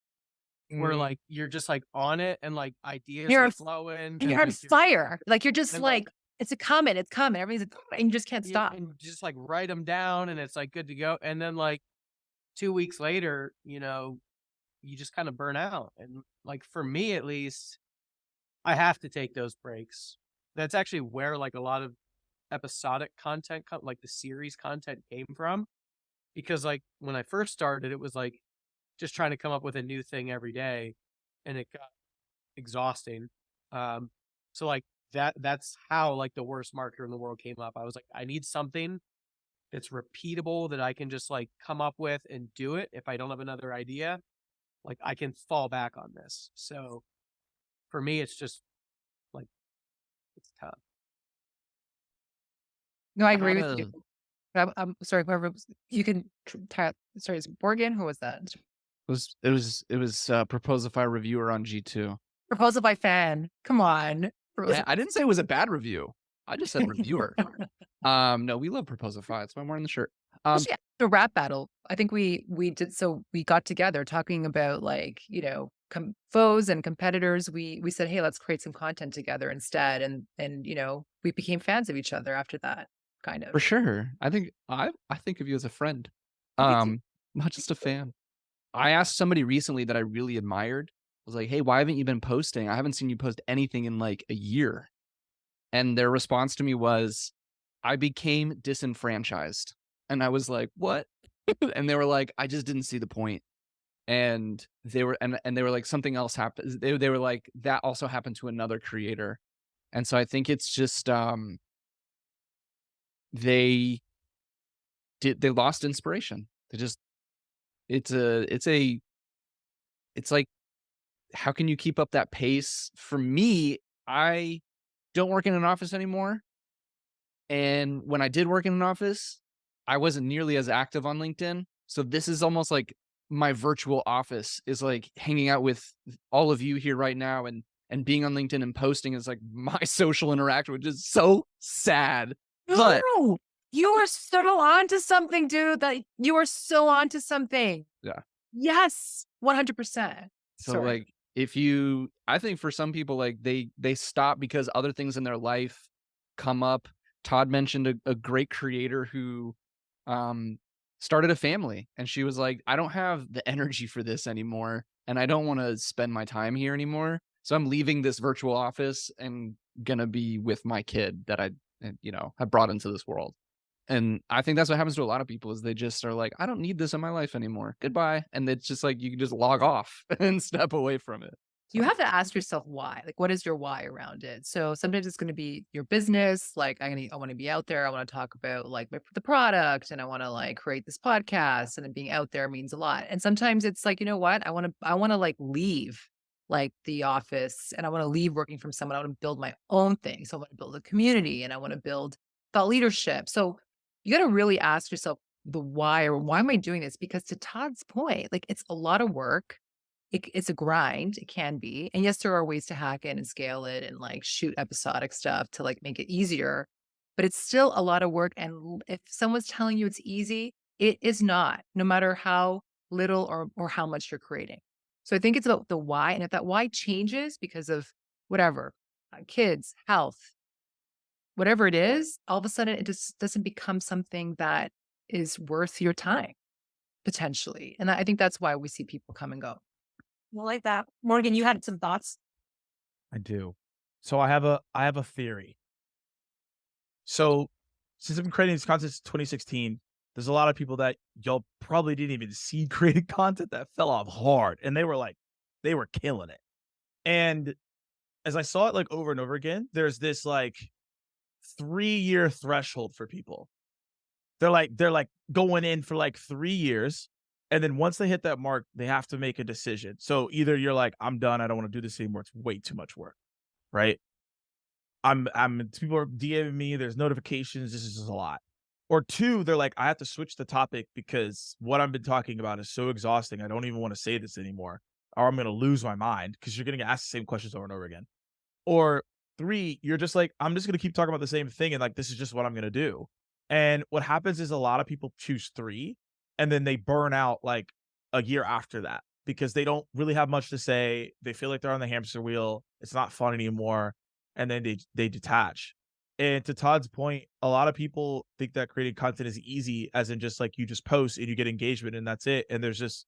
where like you're just like on it and like ideas are flowing And you're on fire. Like you're just like it's coming. Everything's and you just can't stop. And just like write them down and it's like good to go. And then like 2 weeks later, you just kind of burn out. And like for me at least, I have to take those breaks. That's actually where like a lot of episodic content, like the series content came from. Because like when I first started, it was like just trying to come up with a new thing every day and it got exhausting. So like that's how like the worst marketer in the world came up. I was like, I need something that's repeatable that I can just like come up with and do it. If I don't have another idea, like I can fall back on this. So for me, it's just like, it's tough. No, I agree with you. I'm sorry, whoever you can sorry, is it Morgan? Who was that? It was Proposify reviewer on G2. Proposify fan. Come on. Yeah, I didn't say it was a bad review. I just said reviewer. No, we love Proposify. That's why I'm wearing the shirt. The rap battle. I think we did. So we got together talking about like, foes and competitors. We said, hey, let's create some content together instead. And we became fans of each other after that. kind of. For sure. I think of you as a friend. Me too. Not just a fan. I asked somebody recently that I really admired. I was like, "Hey, why haven't you been posting? I haven't seen you post anything in like a year." And their response to me was, "I became disenfranchised." And I was like, "What?" And they were like, "I just didn't see the point." And they were like, "Something else happened." They were like, "That also happened to another creator." And so I think it's just they they lost inspiration. They just it's like, how can you keep up that pace? For me, I don't work in an office anymore. And when I did work in an office, I wasn't nearly as active on LinkedIn. So this is almost like my virtual office is like hanging out with all of you here right now, and being on LinkedIn and posting is like my social interaction, which is so sad. But No, you are so onto something, dude. That you are so onto something. yeah. Yes, 100%. So Sorry. like I think for some people, like they stop because other things in their life come up. Todd mentioned a great creator who started a family, and she was like, I don't have the energy for this anymore, and I don't want to spend my time here anymore. So I'm leaving this virtual office and gonna be with my kid that I have brought into this world. And I think that's what happens to a lot of people is they just are like, I don't need this in my life anymore. Goodbye. And it's just like you can just log off and step away from it. You have to ask yourself why. Like, what is your why around it? So sometimes it's going to be your business. Like, I want to be out there. I want to talk about like the product, and I want to like create this podcast. And then being out there means a lot. And sometimes it's like, you know what? I want to like leave like the office, and I want to leave working from someone. I want to build my own thing. So I want to build a community, and I want to build thought leadership. So you got to really ask yourself the why, or why am I doing this? Because to Todd's point, like it's a lot of work. It's a grind. It can be. And yes, there are ways to hack it and scale it and like shoot episodic stuff to like make it easier, but it's still a lot of work. And if someone's telling you it's easy, it is not, no matter how little or how much you're creating. So I think it's about the why. And if that why changes because of whatever, kids, health, whatever it is, all of a sudden it just doesn't become something that is worth your time potentially. And I think that's why we see people come and go. I like that. Morgan, you had some thoughts. I do. So I have a theory. So since I've been creating this content since 2016, there's a lot of people that y'all probably didn't even see creating content that fell off hard, and they were killing it. And as I saw it like over and over again, there's this like 3-year threshold for people. They're like going in for like 3 years. And then once they hit that mark, they have to make a decision. So either you're like, I'm done. I don't want to do this anymore. It's way too much work. Right. People are DMing me. There's notifications. This is just a lot. Or 2, they're like, I have to switch the topic because what I've been talking about is so exhausting. I don't even want to say this anymore, or I'm going to lose my mind, because you're going to get asked the same questions over and over again. Or 3, you're just like, I'm just going to keep talking about the same thing. And like, this is just what I'm going to do. And what happens is a lot of people choose 3, and then they burn out like a year after that because they don't really have much to say. They feel like they're on the hamster wheel. It's not fun anymore. And then they detach. And to Todd's point, a lot of people think that creating content is easy, as in just like you just post and you get engagement and that's it. And there's just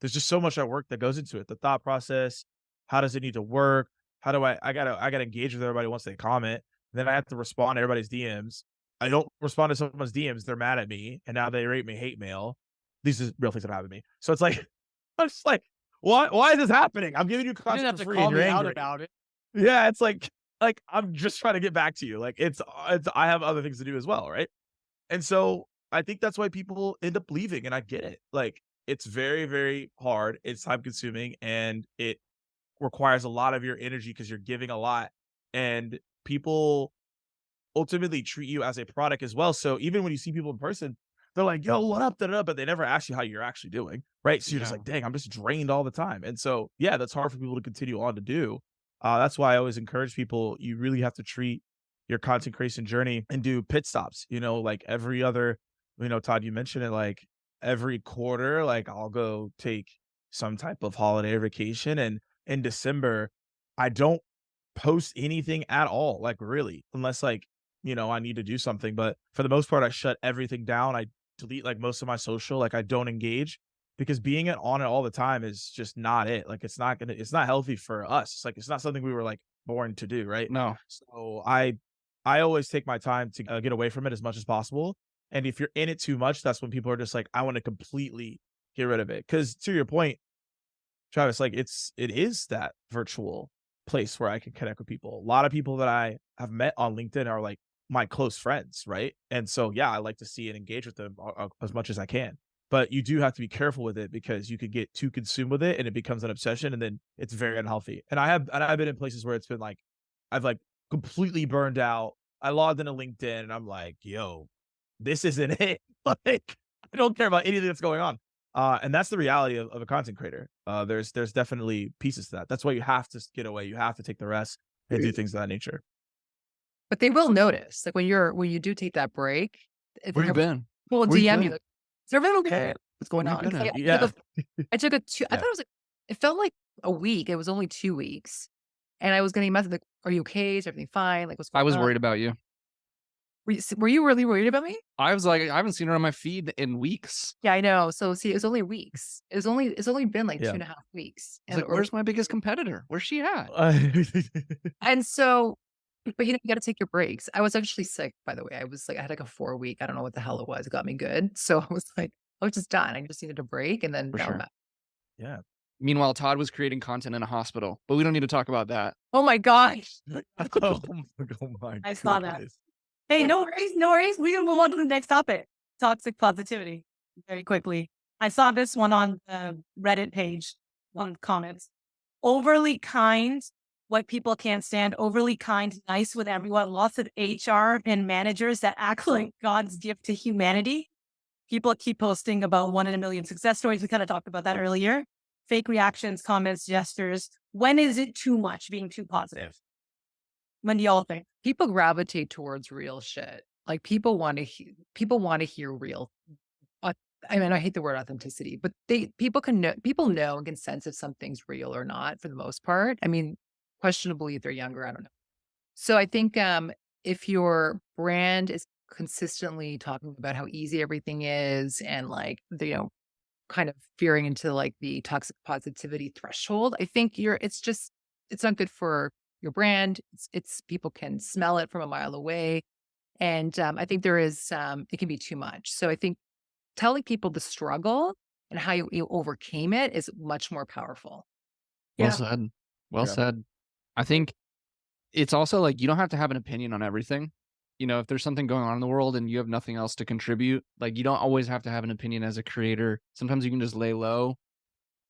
so much work that goes into it. The thought process, how does it need to work? How do I gotta engage with everybody once they comment. Then I have to respond to everybody's DMs. I don't respond to someone's DMs, they're mad at me, and now they rate me hate mail. These are real things that happen to me. So it's like, I'm just like, why is this happening? I'm giving you You didn't content have for to free call and you're me out angry. about it. Yeah, it's like I'm just trying to get back to you. Like it's I have other things to do as well, right? And so I think that's why people end up leaving, and I get it. Like it's very, very hard. It's time consuming, and it requires a lot of your energy because you're giving a lot, and people ultimately treat you as a product as well. So even when you see people in person, they're like, yo, what up? Da, da, da, but they never ask you how you're actually doing. Right. So you're just Yeah. like, dang, I'm just drained all the time. And so, yeah, that's hard for people to continue on to do. That's why I always encourage people, you really have to treat your content creation journey and do pit stops, like every other, Todd, you mentioned it, like every quarter, like I'll go take some type of holiday or vacation. And in December, I don't post anything at all, like really, unless like I need to do something. But for the most part, I shut everything down. I delete like most of my social. Like I don't engage because being on it all the time is just not it. Like it's not healthy for us. It's like it's not something we were like born to do, right? No. So I always take my time to get away from it as much as possible. And if you're in it too much, that's when people are just like, I want to completely get rid of it. Because to your point, Travis, like it is that virtual place where I can connect with people. A lot of people that I have met on LinkedIn are like my close friends, right? And so yeah, I like to see and engage with them as much as I can. But you do have to be careful with it because you could get too consumed with it and it becomes an obsession and then it's very unhealthy. And I've been in places where it's been like I've like completely burned out. I logged into LinkedIn and I'm like, yo, this isn't it. Like, I don't care about anything that's going on. And that's the reality of a content creator. There's definitely pieces to that. That's why you have to get away. You have to take the rest and do things of that nature. But they will notice, like when you do take that break, Where you been? People will Where you DM you, been? like, is everything okay? What's going Where you on? been 'Cause at? Yeah. I took a two. I Yeah. thought it was like it felt like a week. It was only 2 weeks, and I was getting messages like, "Are you okay? Is everything fine? Like, what's I going was on?" worried about you. Were you really worried about me? I was like, I haven't seen her on my feed in weeks. Yeah, I know. So see, it was only weeks. It's only been like Yeah. 2.5 weeks, I was like, where's my biggest competitor? Where's she at? and so. But you got to take your breaks. I was actually sick, by the way. I had like a 4 week. I don't know what the hell it was. It got me good. So I was like, I was just done. I just needed a break, and then For now I'm sure. back. Yeah. Meanwhile, Todd was creating content in a hospital, but we don't need to talk about that. Oh my gosh. Oh my I saw that. goodness. Hey, no worries, no worries. We can move on to the next topic. Toxic positivity. Very quickly. I saw this one on the Reddit page on comments. Overly kind, what people can't stand, overly kind, nice with everyone. Lots of HR and managers that act like God's gift to humanity. People keep posting about 1 in a million success stories. We kind of talked about that earlier. Fake reactions, comments, gestures. When is it too much being too positive? When do y'all think? People gravitate towards real shit. Like people want to hear real. I mean, I hate the word authenticity, but people know and can sense if something's real or not for the most part. I mean, questionably if they're younger, I don't know. So I think if your brand is consistently talking about how easy everything is and like kind of veering into like the toxic positivity threshold, I think it's not good for your brand. It's people can smell it from a mile away. And I think it can be too much. So I think telling people the struggle and how you overcame it is much more powerful. Well Yeah. said. Well Yeah. said. I think it's also like you don't have to have an opinion on everything. If there's something going on in the world and you have nothing else to contribute, like you don't always have to have an opinion as a creator. Sometimes you can just lay low.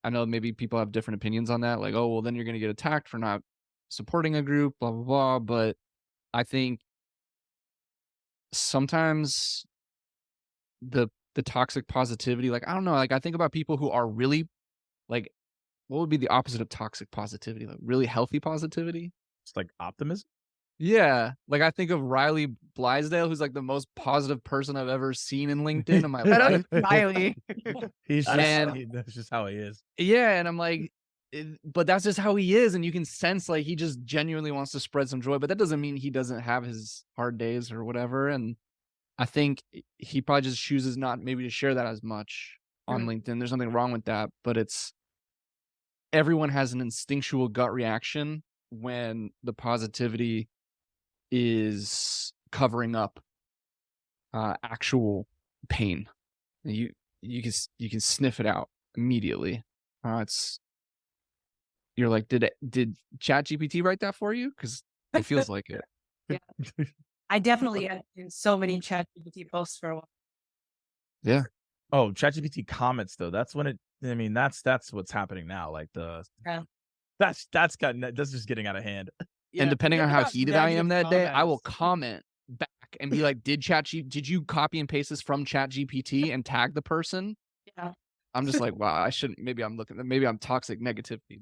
I know maybe people have different opinions on that. Like, oh, well, then you're going to get attacked for not supporting a group, blah, blah, blah. But I think sometimes the toxic positivity, like, I don't know, like I think about people who are really like, what would be the opposite of toxic positivity? Like really healthy positivity? It's like optimism. Yeah. Like I think of Riley Blaisdell, who's like the most positive person I've ever seen in LinkedIn in my life. Riley. He's just And- that's just how he is. Yeah. And I'm like, but that's just how he is. And you can sense like he just genuinely wants to spread some joy, but that doesn't mean he doesn't have his hard days or whatever. And I think he probably just chooses not maybe to share that as much on LinkedIn. There's nothing wrong with that, but everyone has an instinctual gut reaction when the positivity is covering up actual pain. You can sniff it out immediately. You're like, did ChatGPT write that for you? Because it feels like it. Yeah. I definitely had so many ChatGPT posts for a while. Yeah. Oh, ChatGPT comments though. That's when that's what's happening now. Like Yeah. that's just getting out of hand. Yeah, And depending on forget how about heated I am that negative day, I will comments. comment back and be like, did you copy and paste this from ChatGPT and tag the person? Yeah. I'm just like, wow, I shouldn't. Maybe I'm toxic negativity.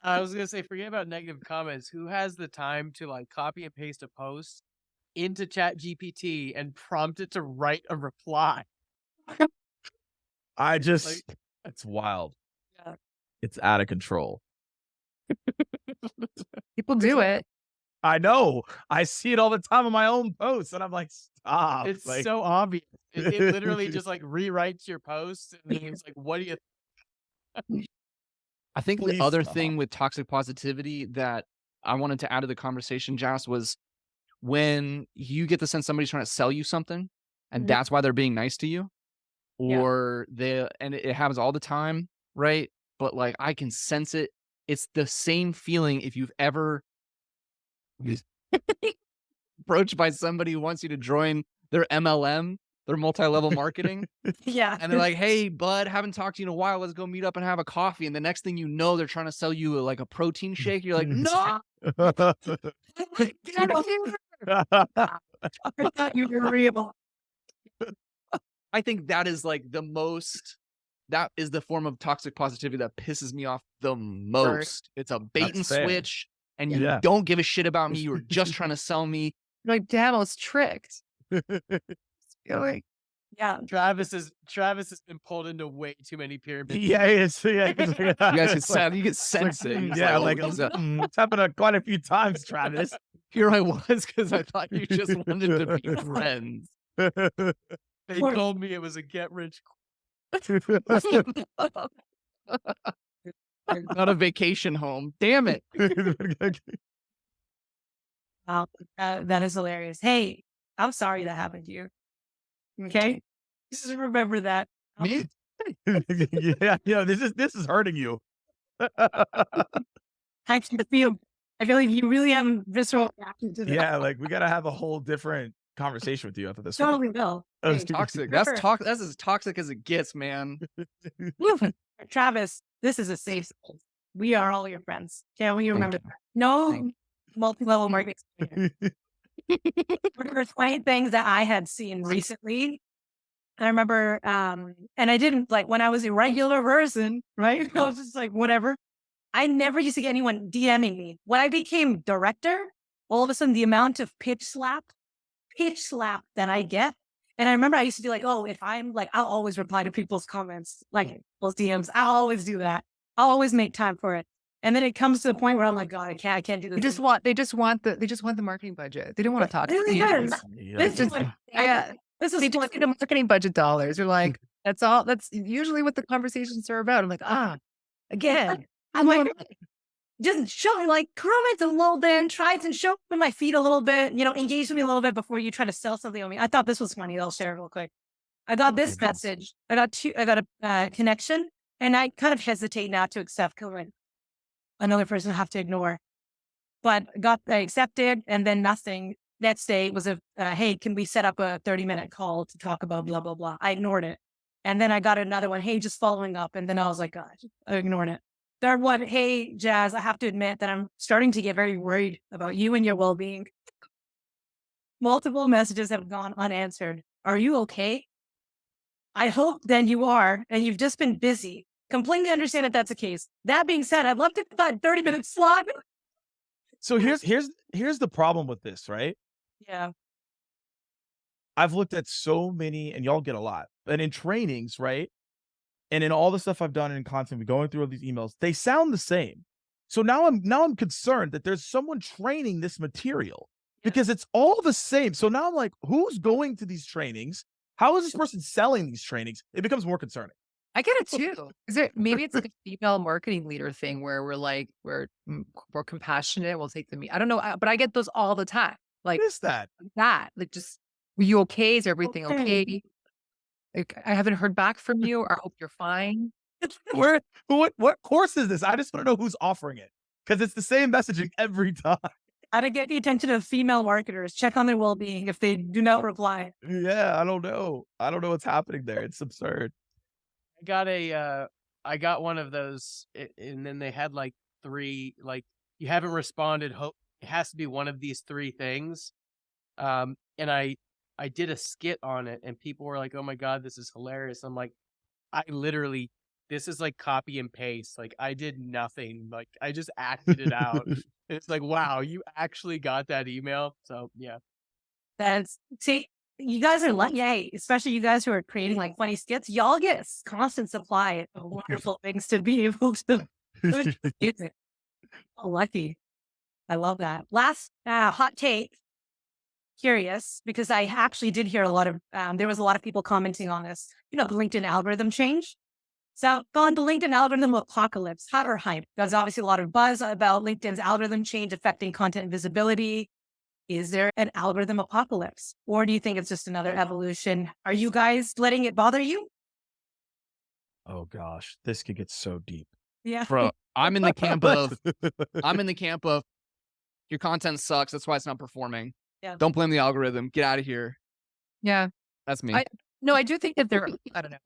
I was gonna say, forget about negative comments. Who has the time to like copy and paste a post into Chat GPT and prompt it to write a reply? I just it's wild. Yeah. It's out of control. People do it. I know. I see it all the time on my own posts, and I'm like, stop. It's Like, so obvious. It literally just like rewrites your post, and then it's like, what do you? I think the Please other stop. thing with toxic positivity that I wanted to add to the conversation, Jas, was when you get the sense somebody's trying to sell you something, and Mhm. that's why they're being nice to you, Yeah. or and it happens all the time, right? But like I can sense it. It's the same feeling if you've ever approached by somebody who wants you to join their MLM, their multi-level marketing. Yeah. And they're like, "Hey, bud, haven't talked to you in a while. Let's go meet up and have a coffee." And the next thing you know, they're trying to sell you like a protein shake. You're like, "No, get out of here." I thought you were real. I think that is like that is the form of toxic positivity that pisses me off the most. It's a bait That's and fair. switch, and you Yeah. don't give a shit about me. You were just trying to sell me. You're like, damn, I was tricked. You're like, Yeah. Travis has been pulled into way too many pyramids. Yeah, it's, yeah. You guys can It's like, you can sense it. It's yeah, like, like, oh, he's a- it's happened quite a few times, Travis. here I was because I thought you just wanted to be friends. They told me it was a get rich. Not a vacation home. Damn it. Wow. That is hilarious. Hey, I'm sorry that happened to you. Okay. Just remember that. Me? yeah, this is hurting you. I feel like you really have a visceral reaction to that. Yeah, like we gotta have a whole different conversation with you after this. one. Totally will. Oh, Hey, it's Toxic. Remember- That's as toxic as it gets, man. Travis, this is a safe space. We are all your friends. Can we remember that? No Thank multi-level marketing. One of the funny things that I had seen recently, I remember, and I didn't like when I was a regular person, right? I was just like, whatever. I never used to get anyone DMing me. When I became director, all of a sudden the amount of pitch slap that I get. And I remember I used to be like, oh, if I'm like, I'll always reply to people's comments, like people's DMs. I'll always do that. I'll always make time for it. And then it comes to the point where I'm like, God, I can't do this. they just want the marketing budget. They don't want to talk to Really you. is. Yeah. This is just- what, Yeah, this is they just what- get the marketing budget dollars. You're like, that's all. That's usually what the conversations are about. I'm like, again. I'm like, just show me, like, comment a little bit, try to show me my feet a little bit, engage with me a little bit before you try to sell something on me. I thought this was funny. I'll share it real quick. I got this message. I got a connection, and I kind of hesitate now to accept comment. Another person I have to ignore, but I accepted, and then nothing. Next day was hey, can we set up a 30-minute call to talk about blah, blah, blah. I ignored it. And then I got another one, hey, just following up. And then I was like, God, I ignored it. Third one, hey, Jas, I have to admit that I'm starting to get very worried about you and your well-being. Multiple messages have gone unanswered. Are you okay? I hope then you are, and you've just been busy. Completely understand if that's the case. That being said, I'd love to put 30-minute slot. So here's the problem with this, right? Yeah. I've looked at so many, and y'all get a lot, but in trainings, right? And in all the stuff I've done in content, going through all these emails, they sound the same. So now I'm concerned that there's someone training this material because it's all the same. So now I'm like, who's going to these trainings? How is this person selling these trainings? It becomes more concerning. I get it too. Maybe it's like a female marketing leader thing where we're more compassionate. We'll take the meat. I don't know, but I get those all the time. Like What is that? like just, were you okay? Is everything Okay. okay? Like, I haven't heard back from you. I hope you're fine. What course is this? I just want to know who's offering it because it's the same messaging every time. How to get the attention of female marketers. Check on their well-being if they do not reply. Yeah, I don't know. I don't know what's happening there. It's absurd. I got one of those, and then they had like 3, like, you haven't responded. It has to be one of these 3 things. And I did a skit on it, and people were like, "Oh my God, this is hilarious." I'm like, this is like copy and paste. Like, I did nothing. Like, I just acted it out. It's like, wow, you actually got that email. So yeah. See, you guys are lucky, yay, especially you guys who are creating like funny skits. Y'all get constant supply of wonderful things to be able to use it. Lucky. I love that. Last hot take. Curious, because I actually did hear a lot of, there was a lot of people commenting on this, the LinkedIn algorithm change. So on the LinkedIn algorithm apocalypse, hot or hype? There's obviously a lot of buzz about LinkedIn's algorithm change affecting content visibility. Is there an algorithm apocalypse? Or do you think it's just another evolution? Are you guys letting it bother you? Oh gosh, this could get so deep. Yeah. Bro, I'm in the camp of your content sucks. That's why it's not performing. Yeah. Don't blame the algorithm. Get out of here. Yeah. That's me. I do think that there, I don't know.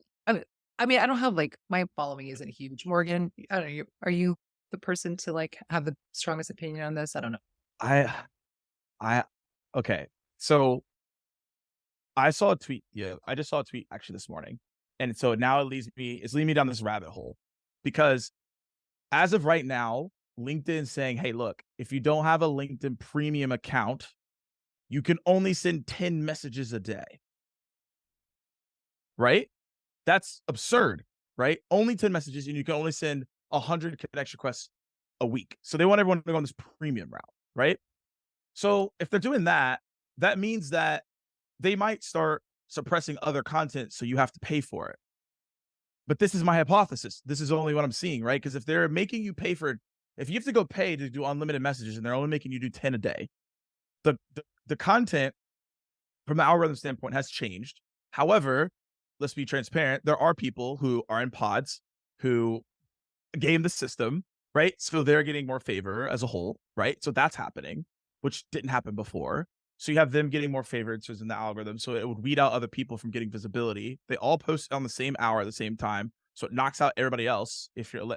I mean, I don't have my following isn't huge. Morgan, I don't know. Are you the person to have the strongest opinion on this? I don't know. Okay. So I saw a tweet. Yeah, I just saw a tweet actually this morning. And so now it's leading me down this rabbit hole because as of right now, LinkedIn's saying, hey, look, if you don't have a LinkedIn premium account, you can only send 10 messages a day. Right? That's absurd, right? Only 10 messages and you can only send 100 connection requests a week. So they want everyone to go on this premium route, right? So if they're doing that, that means that they might start suppressing other content so you have to pay for it. But this is my hypothesis. This is only what I'm seeing, right? Because if they're making you pay for it, if you have to go pay to do unlimited messages and they're only making you do 10 a day, the content from the algorithm standpoint has changed. However, let's be transparent. There are people who are in pods who game the system, right? So they're getting more favor as a whole, right? So that's happening, which didn't happen before. So you have them getting more favorites in the algorithm. So it would weed out other people from getting visibility. They all post on the same hour at the same time. So it knocks out everybody else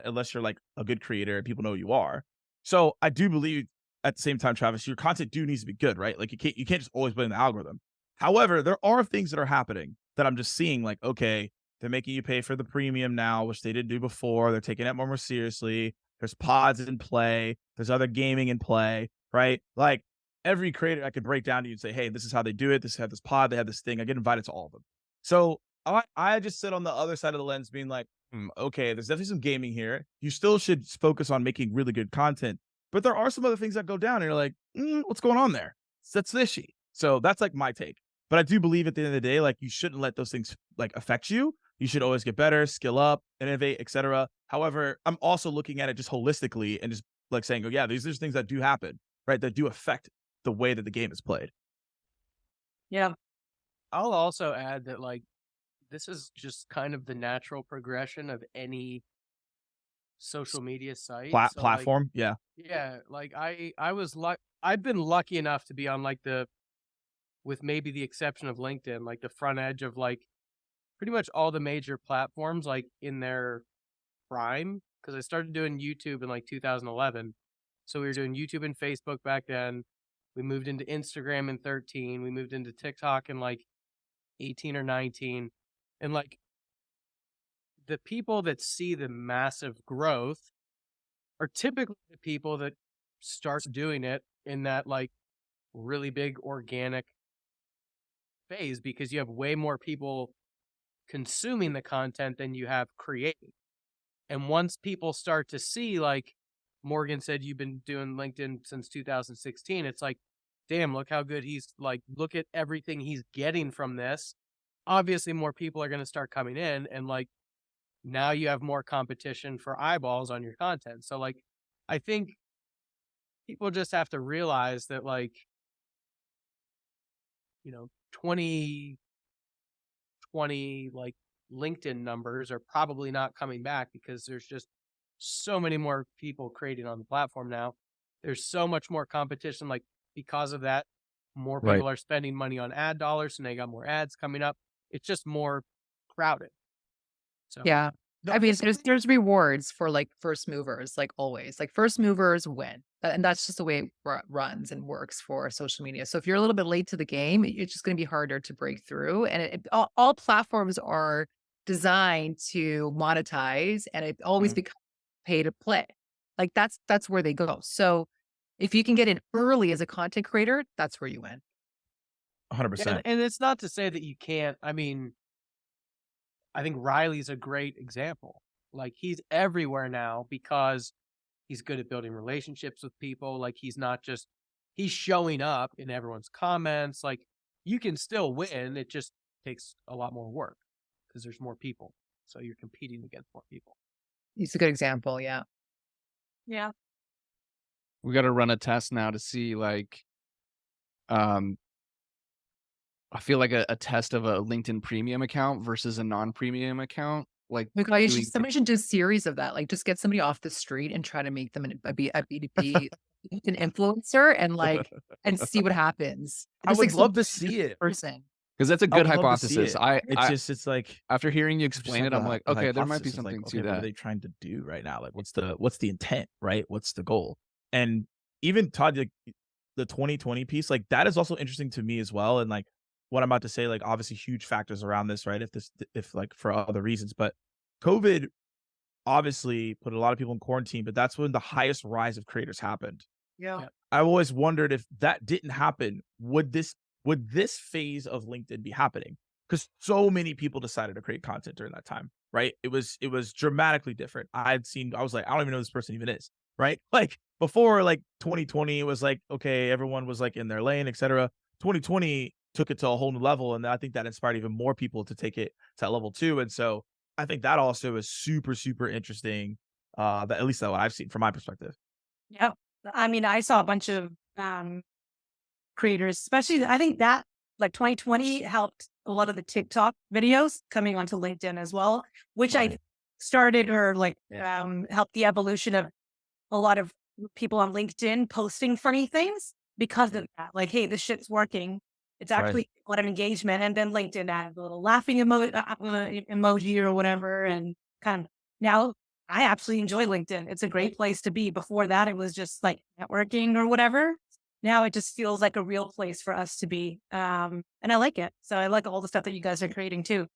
unless you're a good creator and people know who you are. So I do believe at the same time, Travis, your content needs to be good, right? Like you can't just always blame the algorithm. However, there are things that are happening that I'm just seeing okay, they're making you pay for the premium now, which they didn't do before. They're taking it more seriously. There's pods in play. There's other gaming in play, right? Like every creator I could break down to you and say, hey, this is how they do it. This this pod. They have this thing. I get invited to all of them. So I just sit on the other side of the lens being like, okay, there's definitely some gaming here. You still should focus on making really good content. But there are some other things that go down and you're like, what's going on there? That's fishy. So that's my take. But I do believe at the end of the day, you shouldn't let those things affect you. You should always get better, skill up, innovate, etc. However, I'm also looking at it just holistically and just saying, oh yeah, these are things that do happen, right? That do affect the way that the game is played. Yeah. I'll also add that this is just kind of the natural progression of any social media site Platform. Yeah. Yeah, I've been lucky enough to be on with maybe the exception of LinkedIn, the front edge of pretty much all the major platforms in their prime, because I started doing YouTube in 2011. So we were doing YouTube and Facebook back then. We moved into Instagram in 13. We moved into TikTok in 18 or 19. And the people that see the massive growth are typically the people that start doing it in that really big organic phase, because you have way more people consuming the content than you have creating. And once people start to see, Morgan said, you've been doing LinkedIn since 2016. It's damn, look how good he's look at everything he's getting from this. Obviously, more people are going to start coming in, and now you have more competition for eyeballs on your content. So I think people just have to realize that 2020 LinkedIn numbers are probably not coming back, because there's just so many more people creating on the platform now. There's so much more competition. Because of that, more people are spending money on ad dollars, and they got more ads coming up. It's just more crowded. So Yeah. I mean, there's rewards for first movers, always. First movers win. And that's just the way it runs and works for social media. So if you're a little bit late to the game, it's just going to be harder to break through. And all platforms are designed to monetize, and it always becomes pay to play. That's where they go. So if you can get in early as a content creator, that's where you win. 100%. And it's not to say that you can't. I mean, I think Riley's a great example. He's everywhere now because He's good at building relationships with people. Like he's showing up in everyone's comments. Like you can still win. It just takes a lot more work because there's more people. So you're competing against more people. He's a good example. Yeah. Yeah. We got to run a test now to see like, I feel like a test of a LinkedIn premium account versus a non-premium account. Like, Somebody should do a series of that. Like, just get somebody off the street and try to make them a B2B an influencer and see what happens. I would love to see it. Person. because that's a good hypothesis. It's like after hearing you explain it, I'm like, okay, there might be something to that. What are they trying to do right now? Like, what's the intent, right? What's the goal? And even Todd, like, the 2020 piece, like that is also interesting to me as well. And like what I'm about to say, like obviously huge factors around this, right? If like for other reasons, but COVID obviously put a lot of people in quarantine, but that's when the highest rise of creators happened. Yeah. I've always wondered if that didn't happen, would this phase of LinkedIn be happening? Because so many people decided to create content during that time, right? It was dramatically different. I was like, I don't even know who this person even is, right? Like before, like 2020, it was like, okay, everyone was like in their lane, etc. 2020 took it to a whole new level, and I think that inspired even more people to take it to that level too. And so I think that also is super, super interesting. That at least that's what I've seen from my perspective. Yeah. I mean, I saw a bunch of creators, especially I think that like 2020 helped a lot of the TikTok videos coming onto LinkedIn as well, which I started or like helped the evolution of a lot of people on LinkedIn posting funny things because of that. Like, hey, this shit's working. It's actually a lot of engagement. And then LinkedIn added a little laughing emoji or whatever. And kind of now I absolutely enjoy LinkedIn. It's a great place to be. Before that, it was just like networking or whatever. Now it just feels like a real place for us to be. And I like it. So I like all the stuff that you guys are creating too.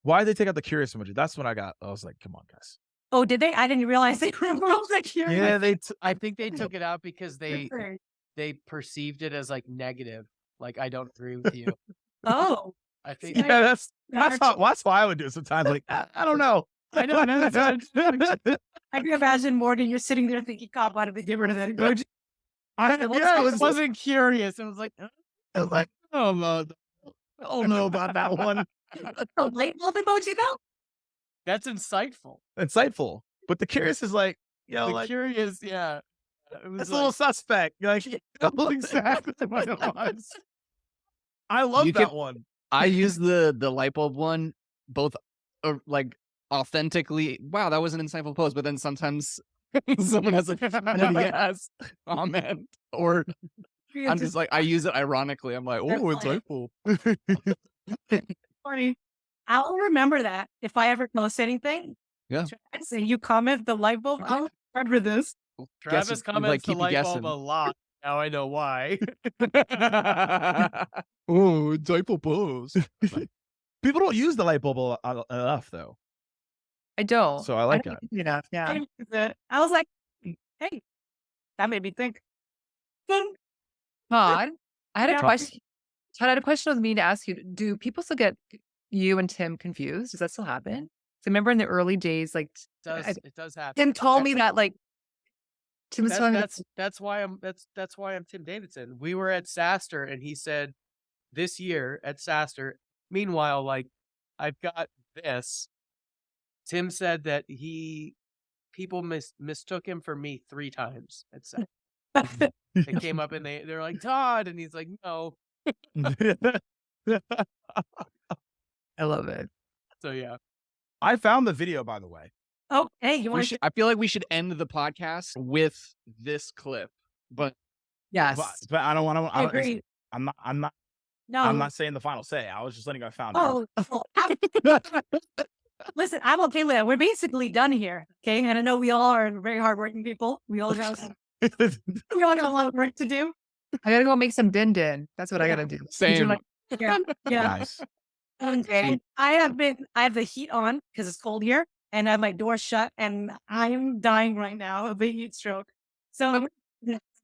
Why did they take out the curious emoji? That's when I was like, come on, guys. Oh, did they? I didn't realize they were like curious. Yeah, I think they took it out because they perceived it as like negative. Like, I don't agree with you. Oh, I think that's why I would do it sometimes. Like, I don't know. I don't know. I can imagine Morgan, you're sitting there thinking, God, why did they get rid of that emoji? I wasn't curious. I was like, oh no, I don't know about that one. A light bulb emoji though? That's insightful. But the curious is like, curious, yeah. It's a little suspect. Like, exactly what it was. I love that one. I use the light bulb one both like authentically. Wow, that was an insightful post. But then sometimes someone has a yes comment, or I'm just like, I use it ironically. I'm like, oh, insightful. Funny. I'll remember that if I ever post anything. Yeah. So you comment the light bulb. I'll remember this. Travis comments the light bulb a lot. Now I know why. Oh, insightful post. People don't use the light bulb enough, though. I don't. So I like that. Enough, yeah. I was like, hey, that made me think. Todd, I had a question. Todd, I had a question with me to ask you. Do people still get you and Tim confused? Does that still happen? So remember in the early days, like it does happen. Tim told me that like Tim was telling me that's why I'm Tim Davidson. We were at SaaStr and he said this year at SaaStr. Meanwhile, like I've got this. Tim said that people mistook him for me 3 times at SaaStr. They came up and they're like, Todd, and he's like, no. I love it. So yeah. I found the video, by the way. Oh, hey, you want to? I feel like we should end the podcast with this clip, but yes, but I don't want to. I agree. I'm not. No, I'm not saying the final say. I was just letting I found it. Listen, I'm okay with that. We're basically done here. Okay, and I know we all are very hardworking people. We all got a lot of work to do. I gotta go make some din. That's what I gotta do. Same. Yeah. Nice. Okay. I have the heat on because it's cold here, and I have my door shut, and I'm dying right now of a heat stroke. So,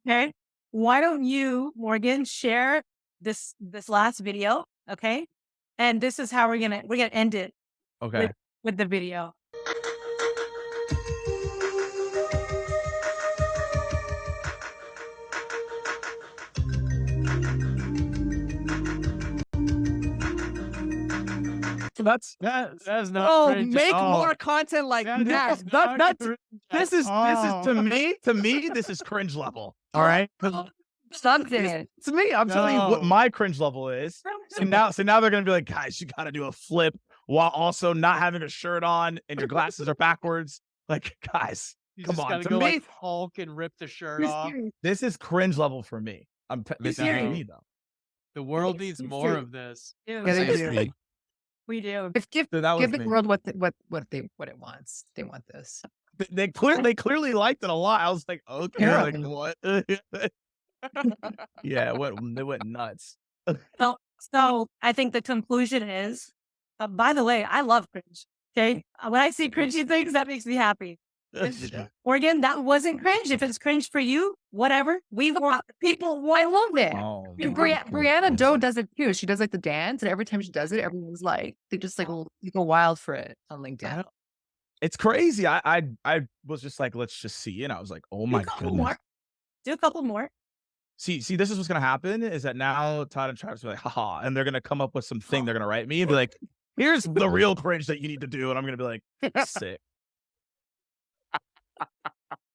okay, why don't you, Morgan, share this last video, okay? And this is how we're gonna end it. Okay. With the video. That's That's not. Oh, cringe. make Oh. more content like that. That's that- not that's- cringe. this is to me this is cringe level. All right, 'cause Something. to me, I'm telling you what No. my cringe level is. So now they're gonna be like, guys, you got to do a flip while also not having a shirt on and your glasses are backwards. Like, guys, You come just on. gotta To go me, like Hulk and rip the shirt off. this is cringe level for me. This is for serious? me though. The world needs more of this. Yeah, they do. We do. Give So that was give the me. world what it wants. They want this. They clearly liked it a lot. I was like, okay, Yeah. like what? Yeah, they went nuts. So I think the conclusion is, by the way, I love cringe. Okay. When I see cringy things, that makes me happy. Or again, that wasn't cringe. If it's cringe for you, whatever. We want people. I love it. Oh, And my Brianna goodness. Doe does it too. She does like the dance, and every time she does it, everyone's like, they just like go wild for it on LinkedIn. It's crazy. I was just like, let's just see, and I was like, oh my goodness. Do a couple more. See, this is what's gonna happen is that now Todd and Travis are like, haha, and they're gonna come up with something they're gonna write me and be like, here's the real cringe that you need to do, and I'm gonna be like, sick.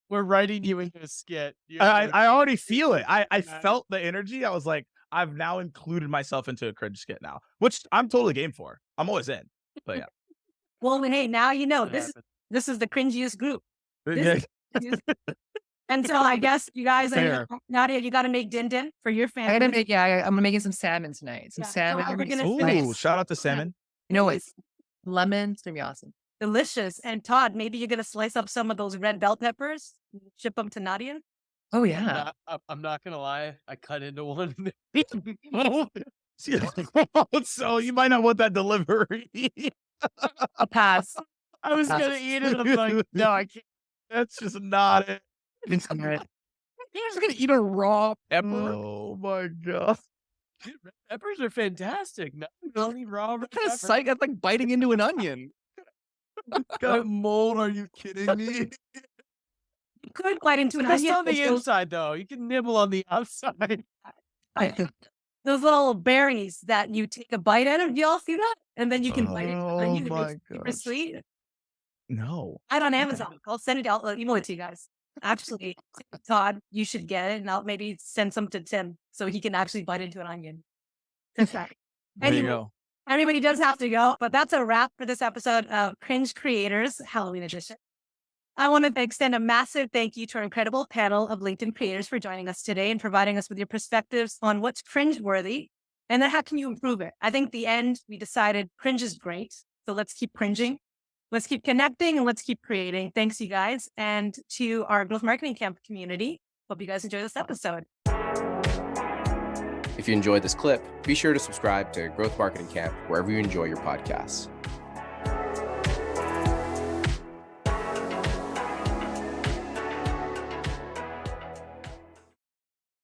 We're writing you into a skit. I already feel it. I felt the energy. I was like, I've now included myself into a cringe skit now, which I'm totally game for. I'm always in. But yeah. Well, and hey, now you know this is the cringiest group. This is- and so I guess you guys, Nadia, you got to make din din for your family. I gotta make I'm making some salmon tonight. Some Yeah, so salmon. we're gonna Ooh, finish. shout out to salmon. You know it's lemon. It's gonna be awesome. Delicious. And Todd, maybe you're gonna slice up some of those red bell peppers, ship them to Nadia. Oh yeah. I'm not gonna lie. I cut into one. So you might not want that delivery. A pass. I was gonna eat it. I'm like, no, I can't. That's just not it. You're just gonna eat a raw pepper. Oh my god. Dude, red peppers are fantastic. No, really raw red What kind of pepper. psych? That's like biting into an onion. Got mold? Are you kidding me? You could bite into an Just onion. on the inside, though. You can nibble on the outside. Those little berries that you take a bite out of. You all see that? And then you can bite into an onion. my It's super gosh. sweet. No. I on Amazon. I'll send it out. I'll email it to you guys. Actually, Todd, you should get it, and I'll maybe send some to Tim so he can actually bite into an onion. Just that. There you Anyway, go. everybody does have to go, but that's a wrap for this episode of Cringe Creators Halloween Edition. I want to extend a massive thank you to our incredible panel of LinkedIn creators for joining us today and providing us with your perspectives on what's cringe-worthy and then how can you improve it. I think the end, we decided cringe is great, so let's keep cringing. Let's keep connecting and let's keep creating. Thanks, you guys. And to our Growth Marketing Camp community, hope you guys enjoy this episode. If you enjoyed this clip, be sure to subscribe to Growth Marketing Camp wherever you enjoy your podcasts.